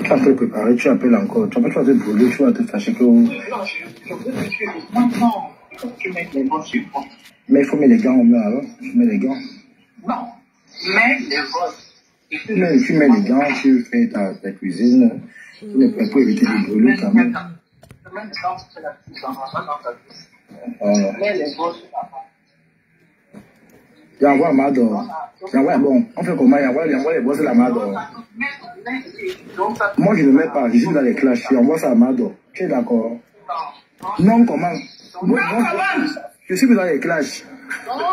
Tu as fait préparer, tu appelles encore. Tu vas te brûler, tu vas te fâcher que... Non, tu mets les gants sur toi. Mais il faut mettre les gants au mur alors. Tu mets les gants. Non, mets les gants. Tu mets les gants, tu fais ta cuisine. Pour éviter de brûler quand même. J'envoie Mado. Bon, on fait comment? J'envoie les bosses de la Mado. Moi, je ne mets pas, je suis dans les clashs. J'envoie ça à Mado. Tu es d'accord? Non, comment? Je suis plus dans les clashs. Moi,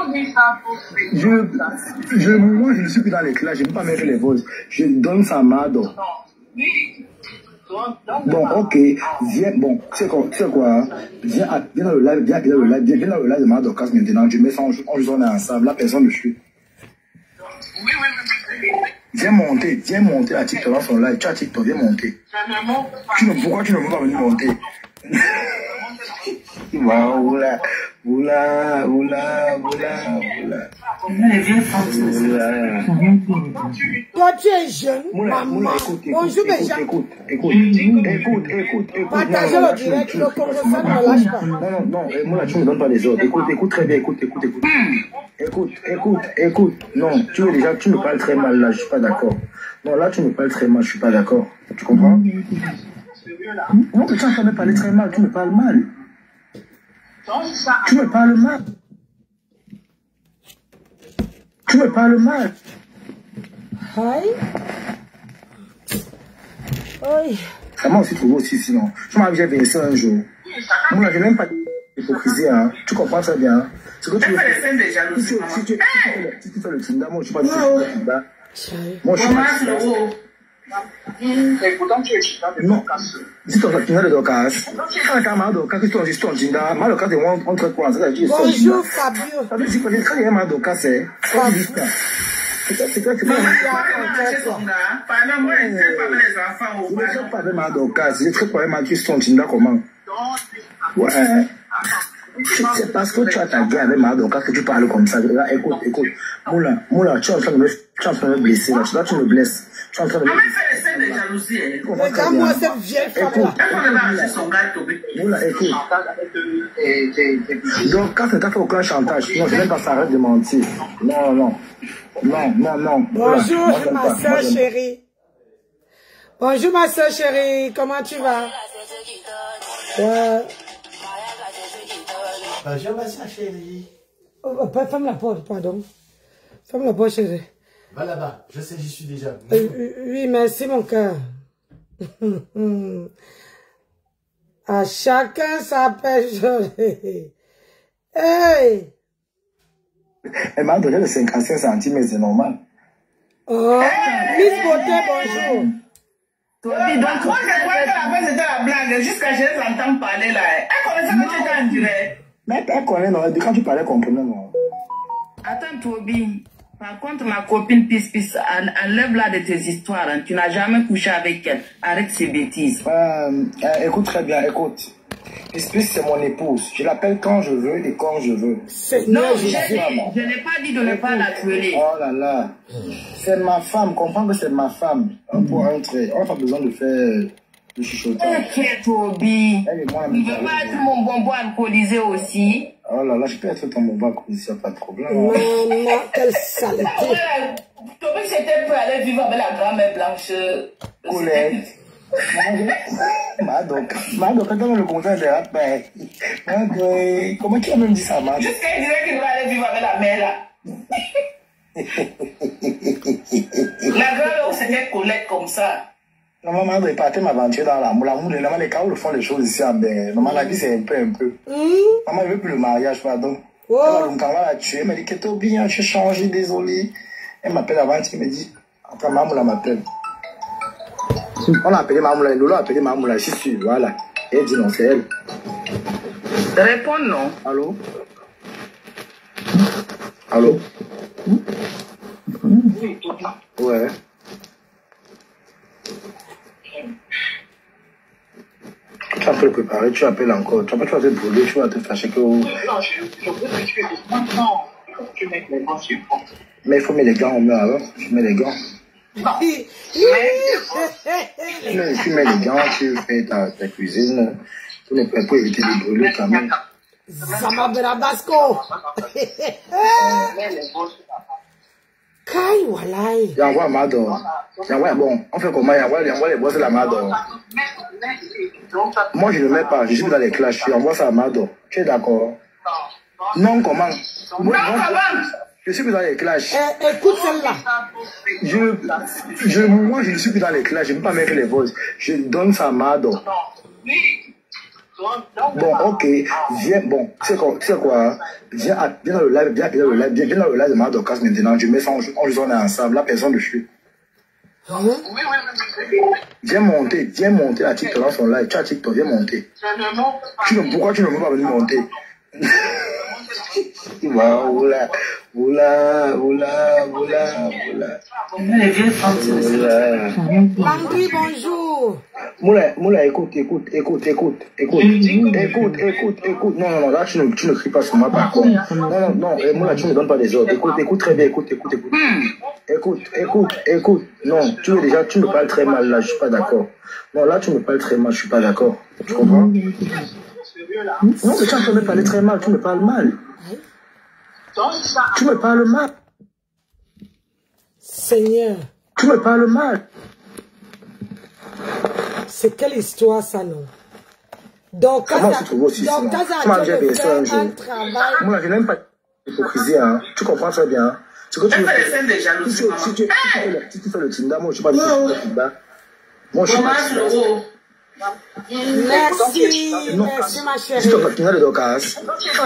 je ne suis plus dans les clashs. Je ne peux pas mettre les bosses. Je donne ça à Mado. Bon, ok, viens, bon, tu sais quoi, viens dans le live, viens dans le live de Madocas maintenant, je mets ça, on joue ensemble, là, personne ne suit. Viens monter à TikTok dans son live, tu as TikTok, viens monter. Pourquoi tu ne veux pas venir monter? Oula. Toi, tu es jeune, maman. Bonjour, Benjamin. Écoute. Partagez le direct, le Congo, ça ne lâche pas. Non, moi, tu ne me donnes pas les ordres. Écoute très bien, écoute. Non, tu me parles très mal, là, je suis pas d'accord. Non, là, tu me parles très mal, je suis pas d'accord. Tu comprends? Non, tu es en train de me parler très mal, tu me parles mal. Tu me parles mal. Aïe. Aïe. Ça m'a aussi trouvé aussi, sinon. Je m'avais déjà venu ça un jour. Moi, je n'ai même pas d'hypocrisie, hein. Tu comprends très bien. Ce que tu veux faire. Si tu fais le Tinder, moi, je ne suis pas du tout le Tinder. Moi, je suis pas. Et pourtant, tu es non. Si tu as le Docas, quand tu as mal Docas, tu as dit ton Tinder, mal Docas, on te quoi? Bonjour, Fabio. Ça veut dire que quand il y a mal Docas, c'est. C'est quoi que tu ne pas avec mal Docas, c'est très pas mal qui sont Tinder comment? Ouais. C'est parce que tu as ta gueule avec Madoka que tu parles comme ça. Là, écoute. Moula, tu es en train de me blesser. Là, tu me blesses. Tu es en train de me blesser. Regarde-moi cette vieille femme. Moula, écoute. Donc, quand tu n'as fait aucun chantage, non, je n'aime pas ça, arrête de mentir. Non. Bonjour, ma soeur chérie. Bonjour, ma soeur chérie. Comment tu vas? Bonjour, ma soeur chérie. Ferme la porte, pardon. Ferme la porte, chérie. Va là-bas, je sais, j'y suis déjà. Oui, merci, mon cœur. À chacun sa péché. Hey! Elle m'a donné le 55 centimes, c'est normal. Oh, Miss Beauté, bonjour. Donc, moi, je crois que la base était la blague. Jusqu'à je l'entends parler là. Elle connaissait que tu étais en direct. Mais elle connaît, non. Quand tu parlais, elle comprenait, non. Attends, Toby. Par contre, ma copine Pis, enlève-la de tes histoires. Hein. Tu n'as jamais couché avec elle. Arrête ces bêtises. Écoute très bien, écoute. Pis, c'est mon épouse. Je l'appelle quand je veux et quand je veux. Non, je n'ai pas dit de ne pas la tuer. Oh là là. C'est ma femme. Comprends que c'est ma femme. Un pour un trait. On n'a pas besoin de faire du chuchotage. Ok, Toby. Tu ne veux pas être mon bonbon alcoolisé aussi? Oh là là, je peux être ton bonbon alcoolisé, il n'y a pas de problème. Non, quelle saleté. Toby, j'étais prêt à aller vivre avec la grand-mère blanche. Colette. Madoc, quand on le contrat de la paix. Comment tu as même dit ça, Madoc? Jusqu'à dire qu'il va aller vivre avec la mère là. La grand-mère, c'était Colette comme ça. Non, maman doit partir m'aventurer dans l'amour. L'amour, les cas où le font les choses ici en bain. Maman, la vie, c'est un peu. Maman, elle veut plus le mariage, pardon. Elle va la tuer. Elle m'a dit que t'es bien, j'ai changé, désolé. Elle m'appelle avant, elle me dit, après, maman, elle m'appelle. On l'a appelé Mamoula, nous l'avons appelé Mamoula, je suis sûr, voilà. Et elle dit non, c'est elle. Réponds non. Allô? Ouais. Tu as fait le préparer, tu appelles encore. Tu vas te brûler, tu vas te fâcher que... Non, je veux que tu es maintenant. Tu mets les gants sur toi. Mais il faut mettre les gants au mur alors. Tu mets les gants. Non. Tu mets les gants, tu fais ta cuisine. Tu ne peux pas éviter de brûler quand même. Zama Berabasco. Kai walai. Y'envoie Mado. Bon, on fait comment? Y'envoie les boss de la Mado. Moi, je ne mets pas. Je suis dans les clashs. J'envoie ça à Mado. Tu es d'accord? Non, comment? Je suis plus dans les clashs. Écoute celle-là. Moi, je ne suis plus dans les clashs. Je ne peux pas mettre les voix. Je donne ça à Mado. Bon, ok. Viens, bon, tu sais quoi? Viens dans le live, viens dans le live de Madokas maintenant. Je mets ça, on est ensemble. La personne le suit. Viens monter à TikTok dans son live. Tu as TikTok, viens monter. Pourquoi tu ne veux pas venir monter? Oula. Landry, bonjour. Moula, écoute. Non, là, tu ne cries pas sur moi, par contre. Non, Moula, tu ne me donnes pas des ordres. Écoute très bien, écoute. Écoute. Non, tu me parles très mal, là, je suis pas d'accord. Non, là, tu me parles très mal, je suis pas d'accord. Tu comprends? Non, mais tu es en train de me parler très mal, tu me parles mal. Tu me parles mal. Seigneur. Tu me parles mal. C'est quelle histoire ça, non? Donc, comment tu trouves aussi ça? Moi, j'ai fait ça un jour. Moi, je n'aime pas l'hypocrisie, hein. Tu comprends très bien. Ce que tu veux faire. Si tu fais le Tinder, moi, je ne suis pas du tout le Tinder. Moi, je suis pas du tout. Merci ma chérie. Si tu as pas de Docas,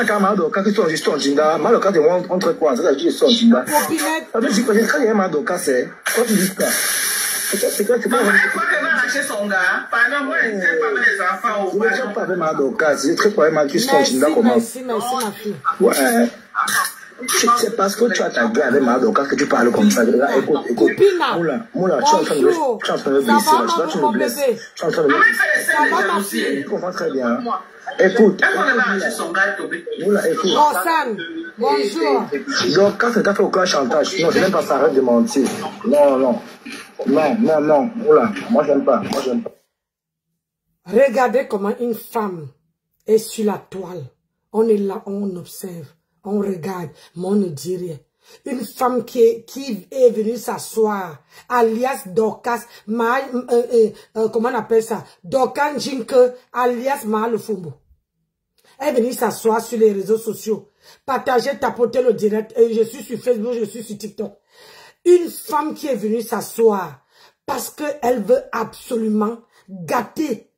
quand Madokas, tu as juste ton Tinder, Madokas, tu es entre quoi? Ça veut dire que tu es Tinder. Ça veut dire que quand il y a Madokas, c'est quand tu dis ça. C'est quoi, c'est pas vrai. Son gars, pendant moi, je ne sais pas les enfants. Je ne sais pas avec Madokas, c'est très quoi, tu es ton Tinder comment? Merci ma fille. Ouais. C'est parce que tu as ta gueule avec Madokas que tu parles comme ça. Écoute. Moula, tu es en train de me blesser. Là, tu me blesses. Tu es en train de me blesser. Tu comprends très bien. Écoute. Moula, écoute. Rosanne, bonjour. Donc, quand tu as fait aucun chantage, non, je n'aime pas ça, arrête de mentir. Non. Moula, moi, j'aime pas. Regardez comment une femme est sur la toile. On est là, on observe. On regarde, mais on ne dit rien. Une femme qui est venue s'asseoir, alias Dorcas, comment on appelle ça? Dorcas Jinke, alias Malufumbo. Elle est venue s'asseoir sur les réseaux sociaux, partager, tapoter le direct. Je suis sur Facebook, je suis sur TikTok. Une femme qui est venue s'asseoir parce qu'elle veut absolument gâter.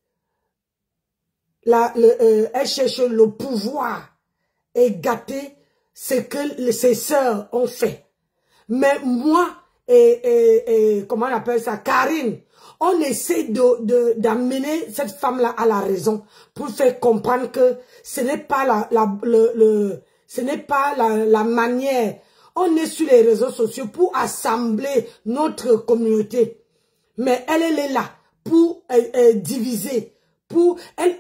Elle cherche le pouvoir et gâter ce que ses sœurs ont fait. Mais moi et comment on appelle ça, Karine, on essaie d'amener cette femme-là à la raison pour faire comprendre que ce n'est pas la manière. On est sur les réseaux sociaux pour assembler notre communauté. Mais elle est là pour diviser.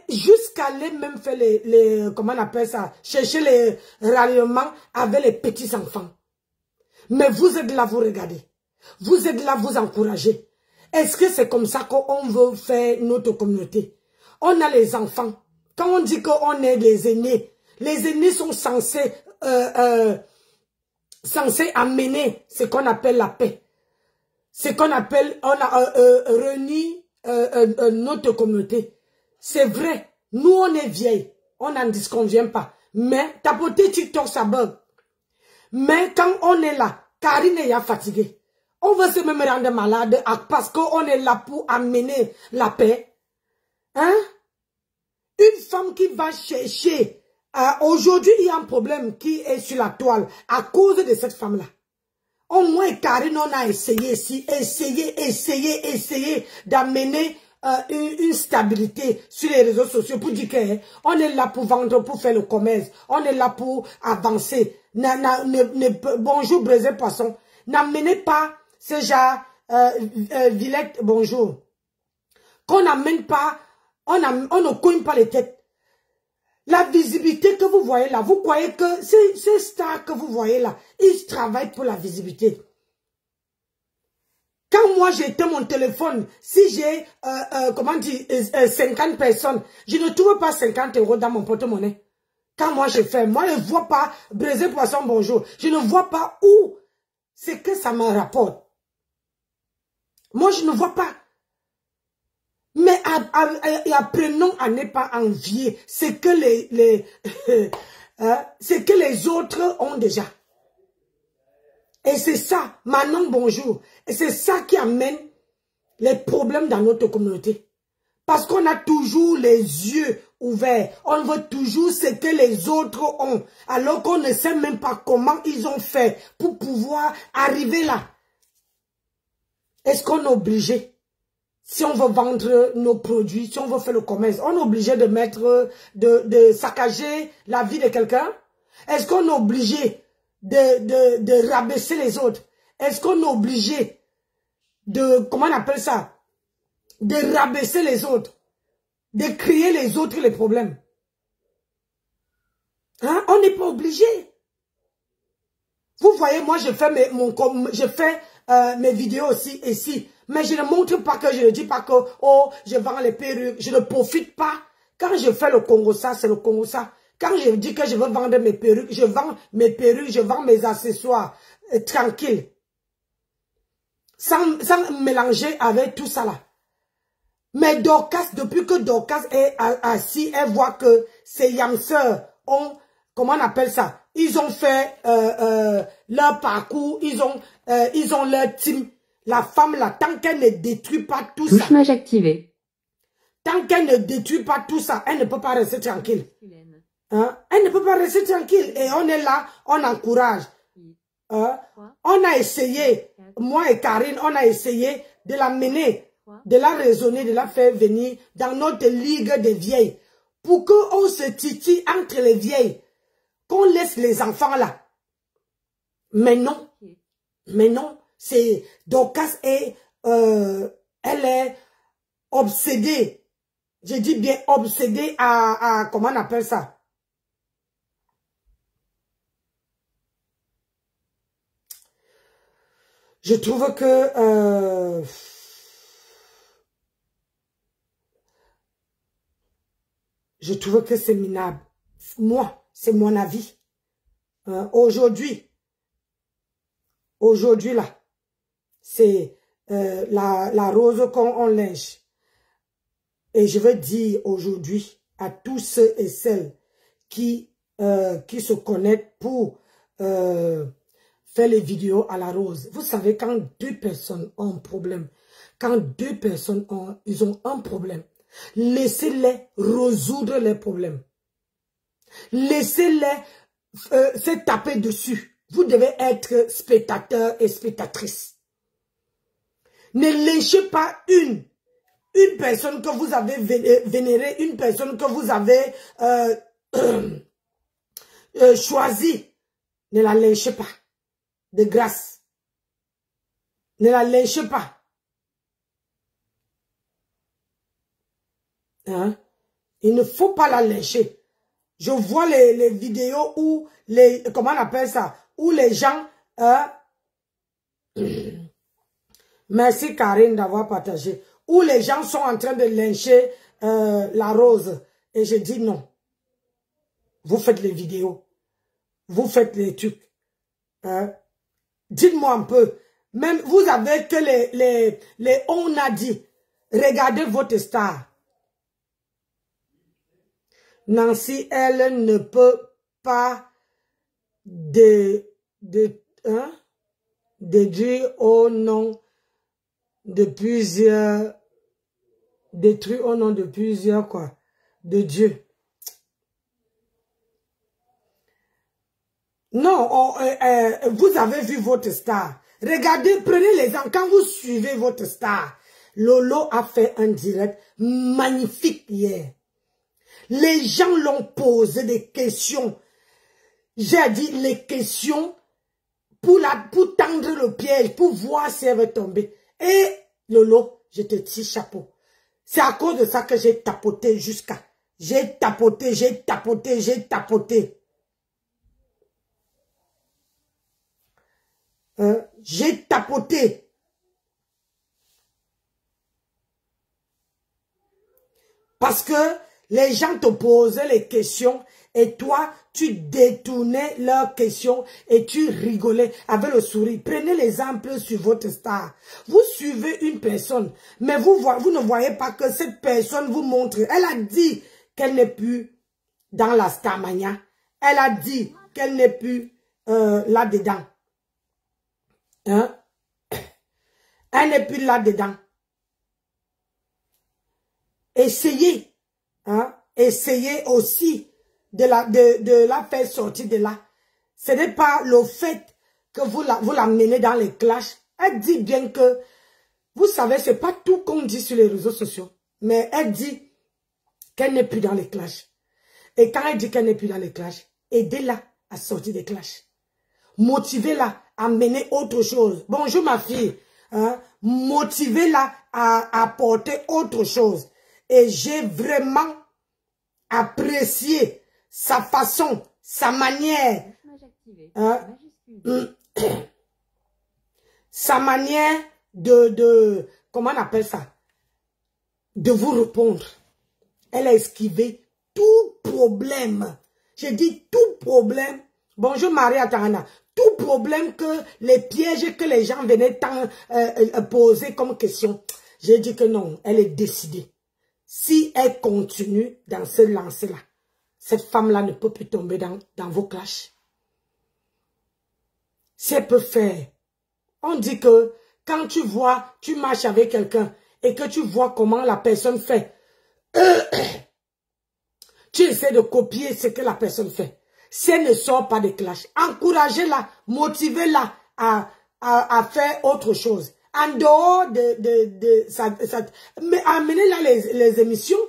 Jusqu'à aller même faire comment on appelle ça, chercher les ralliements avec les petits enfants. Mais vous êtes là, vous regardez. Vous êtes là, vous encouragez. Est-ce que c'est comme ça qu'on veut faire notre communauté? On a les enfants. Quand on dit qu'on est les aînés sont censés amener ce qu'on appelle la paix. Ce qu'on appelle, on a réuni notre communauté. C'est vrai, nous on est vieilles, on n'en disconvient pas. Mais tapoter TikTok, ça bug. Mais quand on est là, Karine est fatiguée. On veut se même rendre malade parce qu'on est là pour amener la paix. Hein? Une femme qui va chercher. Aujourd'hui, il y a un problème qui est sur la toile à cause de cette femme-là. Au moins, Karine, on a essayé d'amener une stabilité sur les réseaux sociaux pour dire qu'on est là pour vendre, pour faire le commerce, on est là pour avancer. Bonjour, Brésil Poisson. N'amenez pas ce genre, Villette, bonjour. Qu'on n'amène pas, on ne cogne pas les têtes. La visibilité que vous voyez là, vous croyez que ces stars que vous voyez là, ils travaillent pour la visibilité. Quand moi j'éteins mon téléphone, si j'ai, comment dire, 50 personnes, je ne trouve pas 50 € dans mon porte-monnaie. Quand moi je fais, moi je ne vois pas Braisé Poisson Bonjour. Je ne vois pas où c'est que ça me rapporte. Moi je ne vois pas. Mais apprenons à ne pas envier ce que ce que les autres ont déjà. Et c'est ça, Manon bonjour. Et c'est ça qui amène les problèmes dans notre communauté. Parce qu'on a toujours les yeux ouverts. On veut toujours ce que les autres ont. Alors qu'on ne sait même pas comment ils ont fait pour pouvoir arriver là. Est-ce qu'on est obligé, si on veut vendre nos produits, si on veut faire le commerce, on est obligé de mettre, de saccager la vie de quelqu'un? Est-ce qu'on est obligé de rabaisser les autres? Est-ce qu'on est obligé de, comment on appelle ça? De rabaisser les autres, de créer les autres les problèmes. Hein? On n'est pas obligé. Vous voyez, moi je fais mes vidéos aussi ici, mais je ne montre pas que, je ne dis pas que, oh, je vends les perruques, je ne profite pas. Quand je fais le Congo ça, c'est le Congo ça. Quand je dis que je veux vendre mes perruques, je vends mes perruques, je vends mes accessoires, tranquille. Sans mélanger avec tout ça là. Mais Dorcas, depuis que Dorcas est assis, elle voit que ces youngsters ont, comment on appelle ça? Ils ont fait leur parcours, ils ont leur team. La femme là, tant qu'elle ne détruit pas tout ça. Touche-mage activé. Tant qu'elle ne détruit pas tout ça, elle ne peut pas rester tranquille. Hein? Elle ne peut pas rester tranquille. Et on est là, on encourage. On a essayé, moi et Karine, on a essayé de la mener, de la raisonner, de la faire venir dans notre ligue des vieilles. Pour qu'on se titille entre les vieilles. Qu'on laisse les enfants là. Mais non. Mais non. C'est Dorcas et elle est obsédée. Je dis bien obsédée à comment on appelle ça? Je trouve que c'est minable. Moi, c'est mon avis. Aujourd'hui là, c'est la rose qu'on lynche. Et je veux dire aujourd'hui à tous ceux et celles qui se connectent pour faire les vidéos à la rose. Vous savez, quand deux personnes ont un problème, quand deux personnes ils ont un problème, laissez-les résoudre les problèmes. Laissez-les se taper dessus. Vous devez être spectateur et spectatrice. Ne lynchez pas une personne que vous avez vénérée, une personne que vous avez choisie. Ne la lynchez pas. De grâce. Ne la lynchez pas. Hein? Il ne faut pas la lyncher. Je vois les vidéos où comment on appelle ça? Où les gens, merci Karine d'avoir partagé, où les gens sont en train de lyncher la rose. Et je dis non. Vous faites les vidéos. Vous faites les trucs. Dites-moi un peu. Même vous avez que les on a dit. Regardez votre star. Nancy, elle ne peut pas détruire au nom de plusieurs, détruire au nom de plusieurs quoi, de Dieu. Non, vous avez vu votre star. Regardez, prenez les gens. Quand vous suivez votre star, Lolo a fait un direct magnifique hier. Les gens l'ont posé des questions. J'ai dit les questions pour tendre le piège, pour voir si elle va tomber. Et Lolo, je te tire chapeau. C'est à cause de ça que j'ai tapoté jusqu'à. J'ai tapoté, j'ai tapoté, j'ai tapoté. J'ai tapoté. Parce que les gens te posaient les questions et toi, tu détournais leurs questions et tu rigolais avec le sourire. Prenez l'exemple sur votre star. Vous suivez une personne, mais vous ne voyez pas que cette personne vous montre. Elle a dit qu'elle n'est plus dans la Starmania. Elle a dit qu'elle n'est plus là-dedans. Hein? Elle n'est plus là-dedans. Essayez. Hein? Essayez aussi de la faire sortir de là. Ce n'est pas le fait que vous la menez dans les clashs. Elle dit bien que, vous savez, c'est pas tout qu'on dit sur les réseaux sociaux. Mais elle dit qu'elle n'est plus dans les clashs. Et quand elle dit qu'elle n'est plus dans les clashs, aidez-la à sortir des clashs. Motivez-la à mener autre chose. Bonjour ma fille. Hein? Motivez-la à apporter autre chose. Et j'ai vraiment apprécié sa façon, sa manière. Hein? Sa manière comment on appelle ça? De vous répondre. Elle a esquivé tout problème. J'ai dit tout problème. Bonjour Maria Tarana. Tout problème que les pièges que les gens venaient poser comme question. J'ai dit que non, elle est décidée. Si elle continue dans ce lancer-là, cette femme-là ne peut plus tomber dans vos clashs. Si elle peut faire. On dit que quand tu marches avec quelqu'un et que tu vois comment la personne fait, tu essaies de copier ce que la personne fait. Si elle ne sort pas de clash, encouragez-la, motivez-la à faire autre chose. En dehors mais amenez-la les émissions.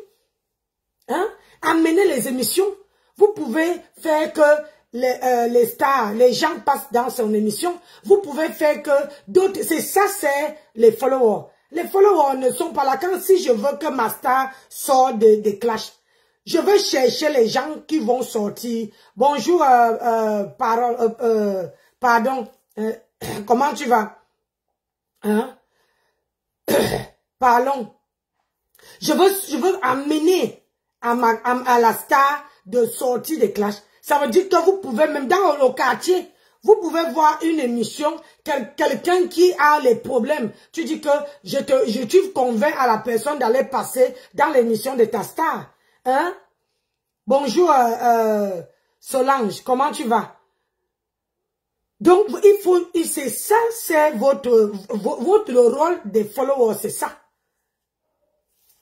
Hein? Amenez les émissions. Vous pouvez faire que les stars, les gens passent dans son émission. Vous pouvez faire que d'autres... c'est les followers. Les followers ne sont pas là. Quand si je veux que ma star sorte des clashs, je vais chercher les gens qui vont sortir. Bonjour, pardon, comment tu vas? Hein? Pardon. Je veux amener à la star de sortir des clashs. Ça veut dire que vous pouvez, même dans le quartier, vous pouvez voir une émission, quelqu'un qui a les problèmes. Tu dis que tu convaincs à la personne d'aller passer dans l'émission de ta star. Hein? Bonjour Solange, comment tu vas? Donc, c'est ça, c'est votre rôle des followers, c'est ça.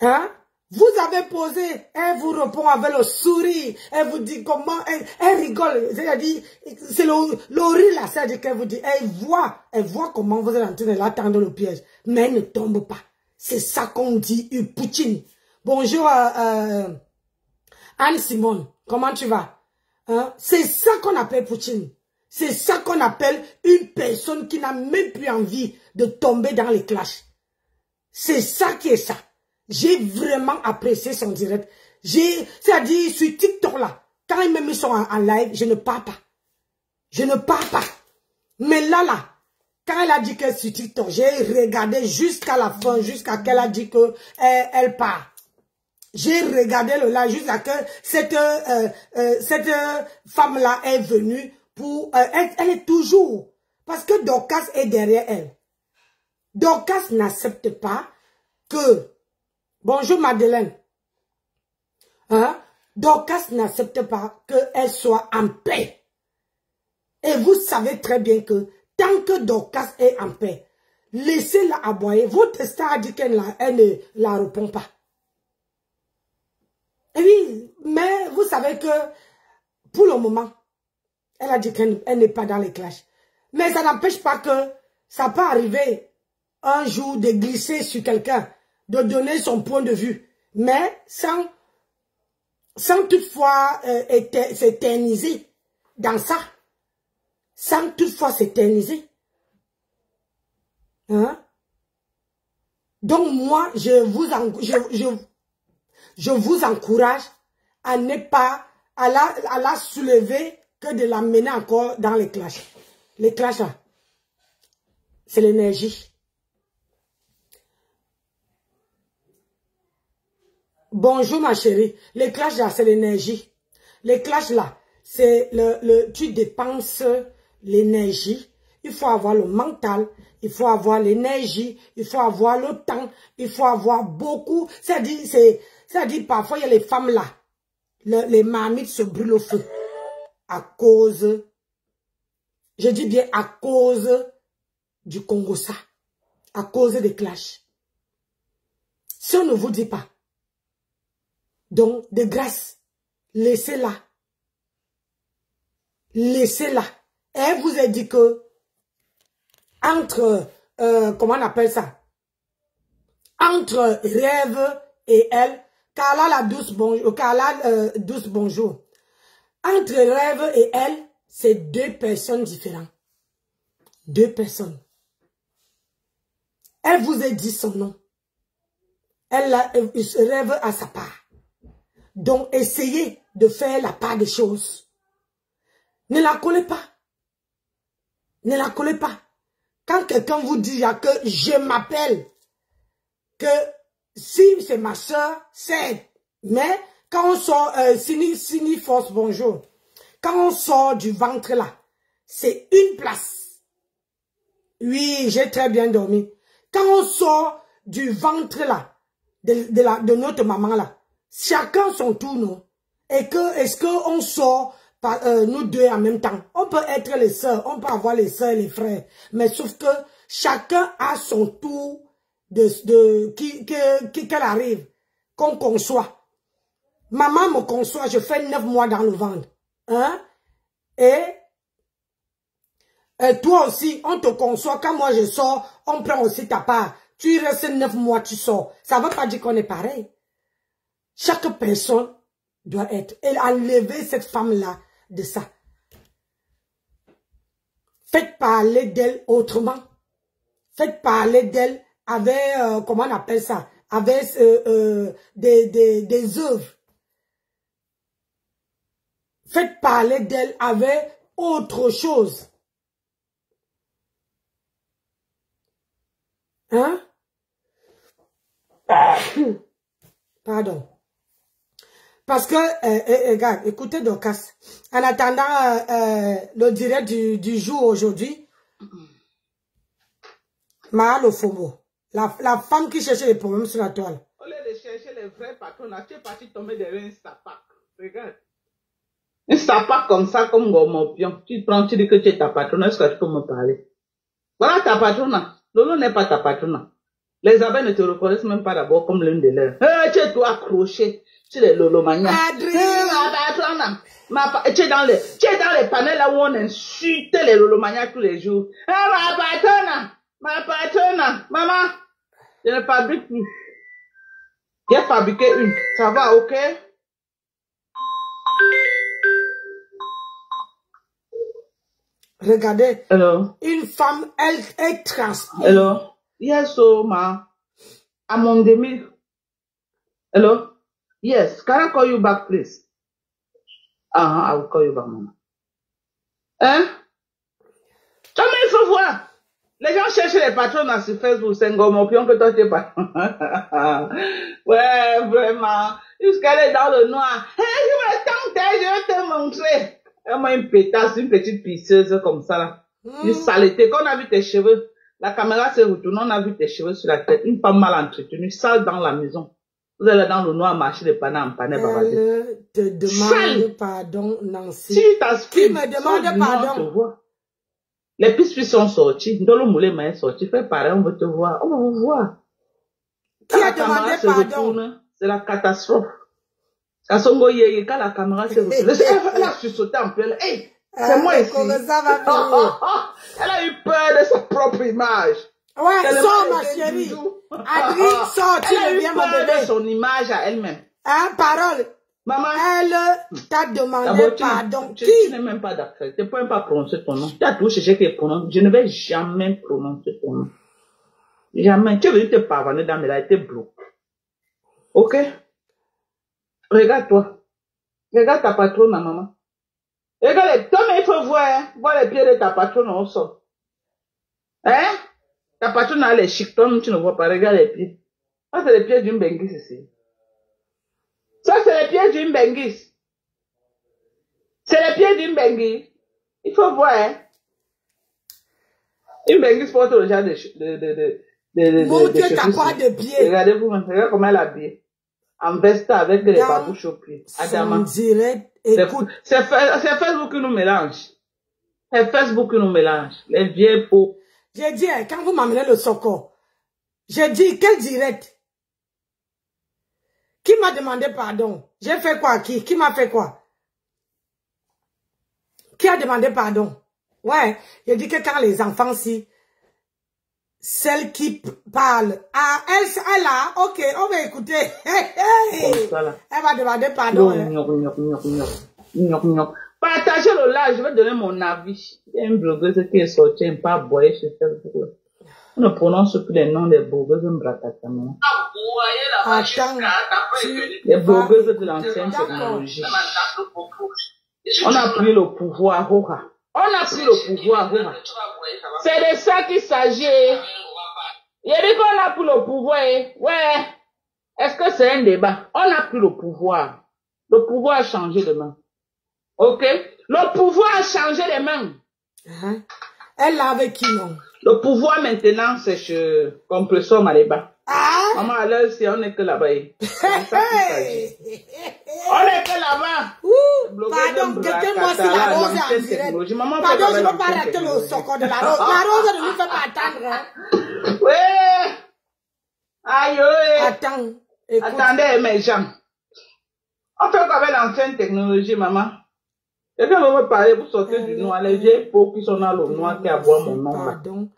Hein? Vous avez posé, elle vous répond avec le sourire, elle vous dit comment, elle rigole, c'est-à-dire, c'est le rire là, c'est-à-dire qu'elle vous dit, elle voit comment vous êtes en train de l'attendre le piège, mais elle ne tombe pas. C'est ça qu'on dit, Poutine. Bonjour Anne-Simone, comment tu vas? Hein? C'est ça qu'on appelle Poutine. C'est ça qu'on appelle une personne qui n'a même plus envie de tomber dans les clashs. C'est ça qui est ça. J'ai vraiment apprécié son direct. C'est-à-dire sur TikTok là, quand ils me mettent en live, je ne pars pas. Je ne pars pas. Mais là, quand elle a dit que sur TikTok, j'ai regardé jusqu'à la fin, jusqu'à qu'elle a dit que elle part. J'ai regardé le live jusqu'à que cette femme-là est venue pour... elle est toujours... Parce que Dorcas est derrière elle. Dorcas n'accepte pas que... Bonjour Madeleine. Hein? Dorcas n'accepte pas qu'elle soit en paix. Et vous savez très bien que tant que Dorcas est en paix, laissez-la aboyer. Votre star a dit qu'elle ne la répond pas. Et oui, mais vous savez que pour le moment, elle a dit qu'elle n'est pas dans les clashs. Mais ça n'empêche pas que ça peut arriver un jour de glisser sur quelqu'un, de donner son point de vue, mais sans toutefois s'éterniser dans ça. Sans toutefois s'éterniser. Hein? Donc moi, je vous encourage à ne pas, à la soulever que de la mener encore dans les clashs. Les clashs, là, c'est l'énergie. Bonjour ma chérie. Les clashs là, c'est l'énergie. Les clashs là, c'est tu dépenses l'énergie. Il faut avoir le mental, il faut avoir l'énergie, il faut avoir le temps, il faut avoir beaucoup. C'est-à-dire parfois il y a les femmes là, les marmites se brûlent au feu à cause, je dis bien à cause du Congo-ça, à cause des clashs. Si on ne vous dit pas, donc de grâce, laissez-la. Laissez-la. Elle vous a dit que entre, comment on appelle ça? Entre Rêve et elle, Carla la douce bonjour, Carla douce bonjour. Entre Rêve et elle, c'est deux personnes différentes. Deux personnes. Elle vous a dit son nom. Elle Rêve à sa part. Donc, essayez de faire la part des choses. Ne la collez pas. Ne la collez pas. Quand quelqu'un vous dit que je m'appelle, que si c'est ma soeur, c'est... Mais quand on sort, Sini Force, bonjour. Quand on sort du ventre là, c'est une place. Oui, j'ai très bien dormi. Quand on sort du ventre là, de notre maman là, chacun son tour, non? Et que, est-ce qu'on sort par, nous deux en même temps? On peut être les sœurs, on peut avoir les sœurs et les frères. Mais sauf que chacun a son tour qu'elle arrive, qu'on conçoit. Maman me conçoit, je fais 9 mois dans le ventre. Hein? Et toi aussi, on te conçoit. Quand moi je sors, on prend aussi ta part. Tu restes 9 mois, tu sors. Ça ne veut pas dire qu'on est pareil. Chaque personne doit être. Et enlever cette femme-là de ça. Faites parler d'elle autrement. Faites parler d'elle avec, comment on appelle ça? Avec des œuvres. Faites parler d'elle avec autre chose. Hein? Pardon. Parce que, regarde, écoutez Dorcas. En attendant le direct du jour aujourd'hui, Mahal Ofobo, la femme qui cherchait les problèmes sur la toile. Au lieu de chercher les vrais patrons, tu es parti tomber derrière un sapac. Regarde. Un sapac comme ça, comme Gomopion. Tu prends, tu dis que tu es ta patronne. Est-ce que tu peux me parler? Voilà ta patronne. Lolo n'est pas ta patronne. Les abeilles ne te reconnaissent même pas d'abord comme l'une de leurs. Tu es toi accroché sur les lolomanias. Tu es dans les panels là où on insulte les lolomanias tous les jours. Ma patronne, maman, je ne fabrique plus. J'ai fabriqué une. Ça va, ok? Regardez. Hello. Une femme, elle transpire. Hello. Yes, so, ma. I'm on the mill. Hello. Yes. Can I call you back, please? I will call you back, mama. Hein? Comment il faut voir? Les gens cherchent les patrons sur Facebook, c'est un gomopion que toi tu es pas. Ouais, vraiment. Jusqu'à est dans le noir. Hey, je vais tenter, je vais te montrer. Elle m'a une pétasse, une petite pisseuse comme ça, là. Une saleté. Quand on a vu tes cheveux, la caméra s'est retournée, on a vu tes cheveux sur la tête. Une femme mal entretenue, sale dans la maison. Vous allez dans le noir marcher de panneau en panneau. Elle te demande pardon, Nancy. Si t'aspires, qui me demande pardon? Les pistes sont sorties. Dans le moulin, mais sorti. Fais pareil, on veut te voir. On va vous voir. Qui a demandé pardon? C'est la catastrophe. Quand la caméra se retourne, elle a sursauté en plein. Hey, c'est moi ici. Elle a eu peur de sa propre image. Ouais, sors ma chérie. Adrien, sors, tu reviens ma bébé. Elle a eu peur de son image à elle-même. Hein, parole. Maman, elle t'a demandé pardon. Tu n'es même pas d'accord. Tu ne peux même pas prononcer ton nom. Tu as tout cherché que prononce. Je ne vais jamais prononcer ton nom. Jamais. Tu es venu te pardonner dans mes là, tu es bloqué. Ok? Regarde-toi. Regarde ta patronne, maman. Regarde, toi, mais il faut voir les pieds de ta patronne au sol. Hein? Ta patronne a les chics, toi, tu ne vois pas. Regarde les pieds. Ça, c'est les pieds d'une benguise ici. pieds d'une Benguis. C'est les pieds d'une Benguis. Il faut voir, hein. Une Benguis porte le genre de Mon Dieu, t'as pas de pieds. Regardez-vous, regardez comment elle est habillée. En veste avec les babouches au pied. Adama. C'est Facebook qui nous mélange. C'est Facebook qui nous mélange. Les vieilles peaux. J'ai dit, quand vous m'amenez le soko, j'ai dit, quel direct? Qui m'a demandé pardon? J'ai fait quoi? Qui m'a fait quoi? Qui a demandé pardon? Ouais, j'ai dit que quand les enfants, si, celle qui parle, ah, elle a, ok, on va écouter. Elle va demander pardon. Partagez le live, je vais donner mon avis. Il y a une blogueuse qui est sortie, elle pas boyer sur Facebook. On ne prononce plus les noms des blogueuses Mbrakatama. Attends, les blogueuses de l'ancienne technologie. On a pris le pouvoir, Hora. On a pris le pouvoir, Hora. C'est de ça qu'il s'agit. Il dit qu'on a pris le pouvoir. Ouais. Est-ce que c'est un débat? On a pris le pouvoir. Le pouvoir a changé de main. Ok? Le pouvoir a changé de main. Elle l'a avec qui, non? Le pouvoir maintenant, c'est chez Compressor Maléba. Ah? Maman, à l'heure, si on n'est que là-bas. On n'est que là-bas. Pardon, mettez-moi si la rose est en direct. Pardon, je ne veux pas arrêter le socor de la rose. La rose ne nous fait pas attendre. Hein. Oui. Aïe, oui. Attends, écoute. Attendez, mes gens. On fait quoi avec l'ancienne technologie, maman? Quelqu'un me veut parler pour sortir du noir. Les vieilles peaux qui sont dans le noir qui aboient mon nom. Pardon.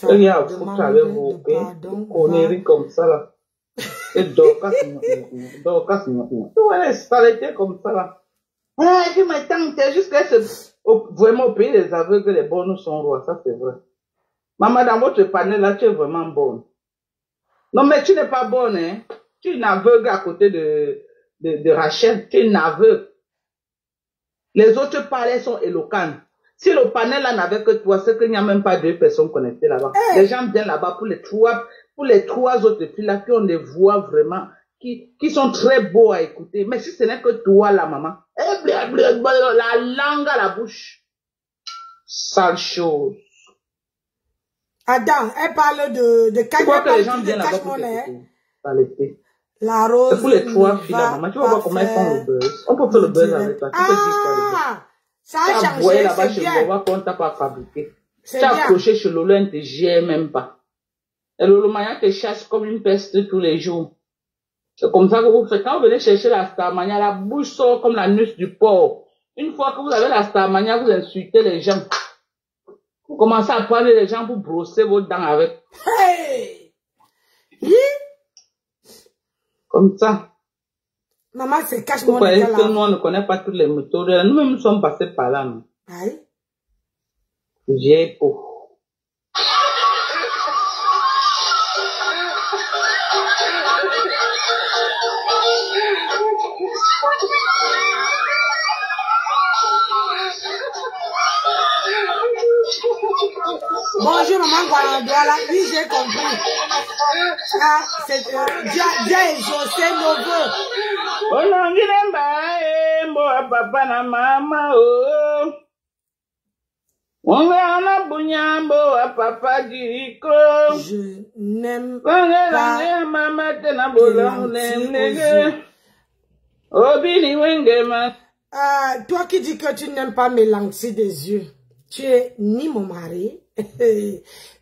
Il y a à foutre avec vos conneries comme ça, là. Et Dorcas, ouais, ça a été comme ça, là. Ah, je m'attends, c'est juste que c'est vraiment au pays des aveugles que les bonnes sont rois, ça c'est vrai. Maman, dans votre panel, là, tu es vraiment bonne. Non, mais tu n'es pas bonne, hein. Tu es une aveugle à côté de Rachel, tu es une aveugle. Les autres palais sont éloquents. Si le panel là n'avait que toi, c'est qu'il n'y a même pas 2 personnes connectées là-bas. Hey. Les gens viennent là-bas pour les 3 autres filles là qui ont des voix vraiment, qui sont très beaux à écouter. Mais si ce n'est que toi là, maman, la langue à la bouche. Sale chose. Attends, elle parle de pourquoi que les gens viennent là-bas pour t'écouter? La rose. C'est pour les 3 filles là, maman. Tu vas voir comment elles font le buzz. On peut faire le buzz avec toi. Tu peux dire quoi? Ça a changé, là-bas c'est chez bien. Lolo qu'on t'a pas fabriqué. Tu Bien. as accroché chez Lolo, elle ne te gère même pas. Et Lolo Mania te chasse comme une peste tous les jours. C'est comme ça que vous faites. Quand vous venez chercher la Starmania, la bouche sort comme la nuque du porc. Une fois que vous avez la Starmania, vous insultez les gens. Vous commencez à parler les gens pour brosser vos dents avec. Hey! Comme ça. Maman, c'est cache Vous mon croyez que nous, on ne connaît pas toutes les méthodes. Nous-mêmes, nous sommes passés par là. Non? Aïe. J'ai peau. Bonjour maman Guarandola, oui j'ai compris. Ah, c'est Dieu a exaucé nos vœux. Papa na mama oh. Papa je n'aime pas toi qui dis que tu n'aimes pas mes lentilles des yeux, tu es ni mon mari,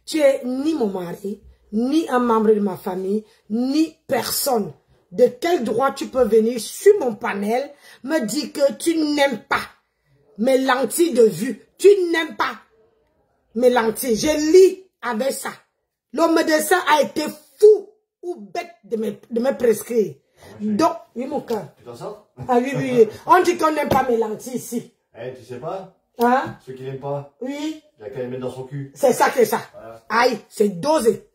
tu es ni mon mari, ni un membre de ma famille, ni personne. De quel droit tu peux venir sur mon panel me dire que tu n'aimes pas mes lentilles de vue? Tu n'aimes pas mes lentilles. Je lis avec ça. Le médecin a été fou ou bête de me prescrire. Donc, oui mon cœur. Tu t'en sors? Ah oui, oui. On dit qu'on n'aime pas mes lentilles ici. Eh, tu sais pas? Hein? Ceux qui n'aiment pas. Oui. Il a qu'à les mettre dans son cul. C'est ça que ça. Voilà. Aïe, c'est dosé.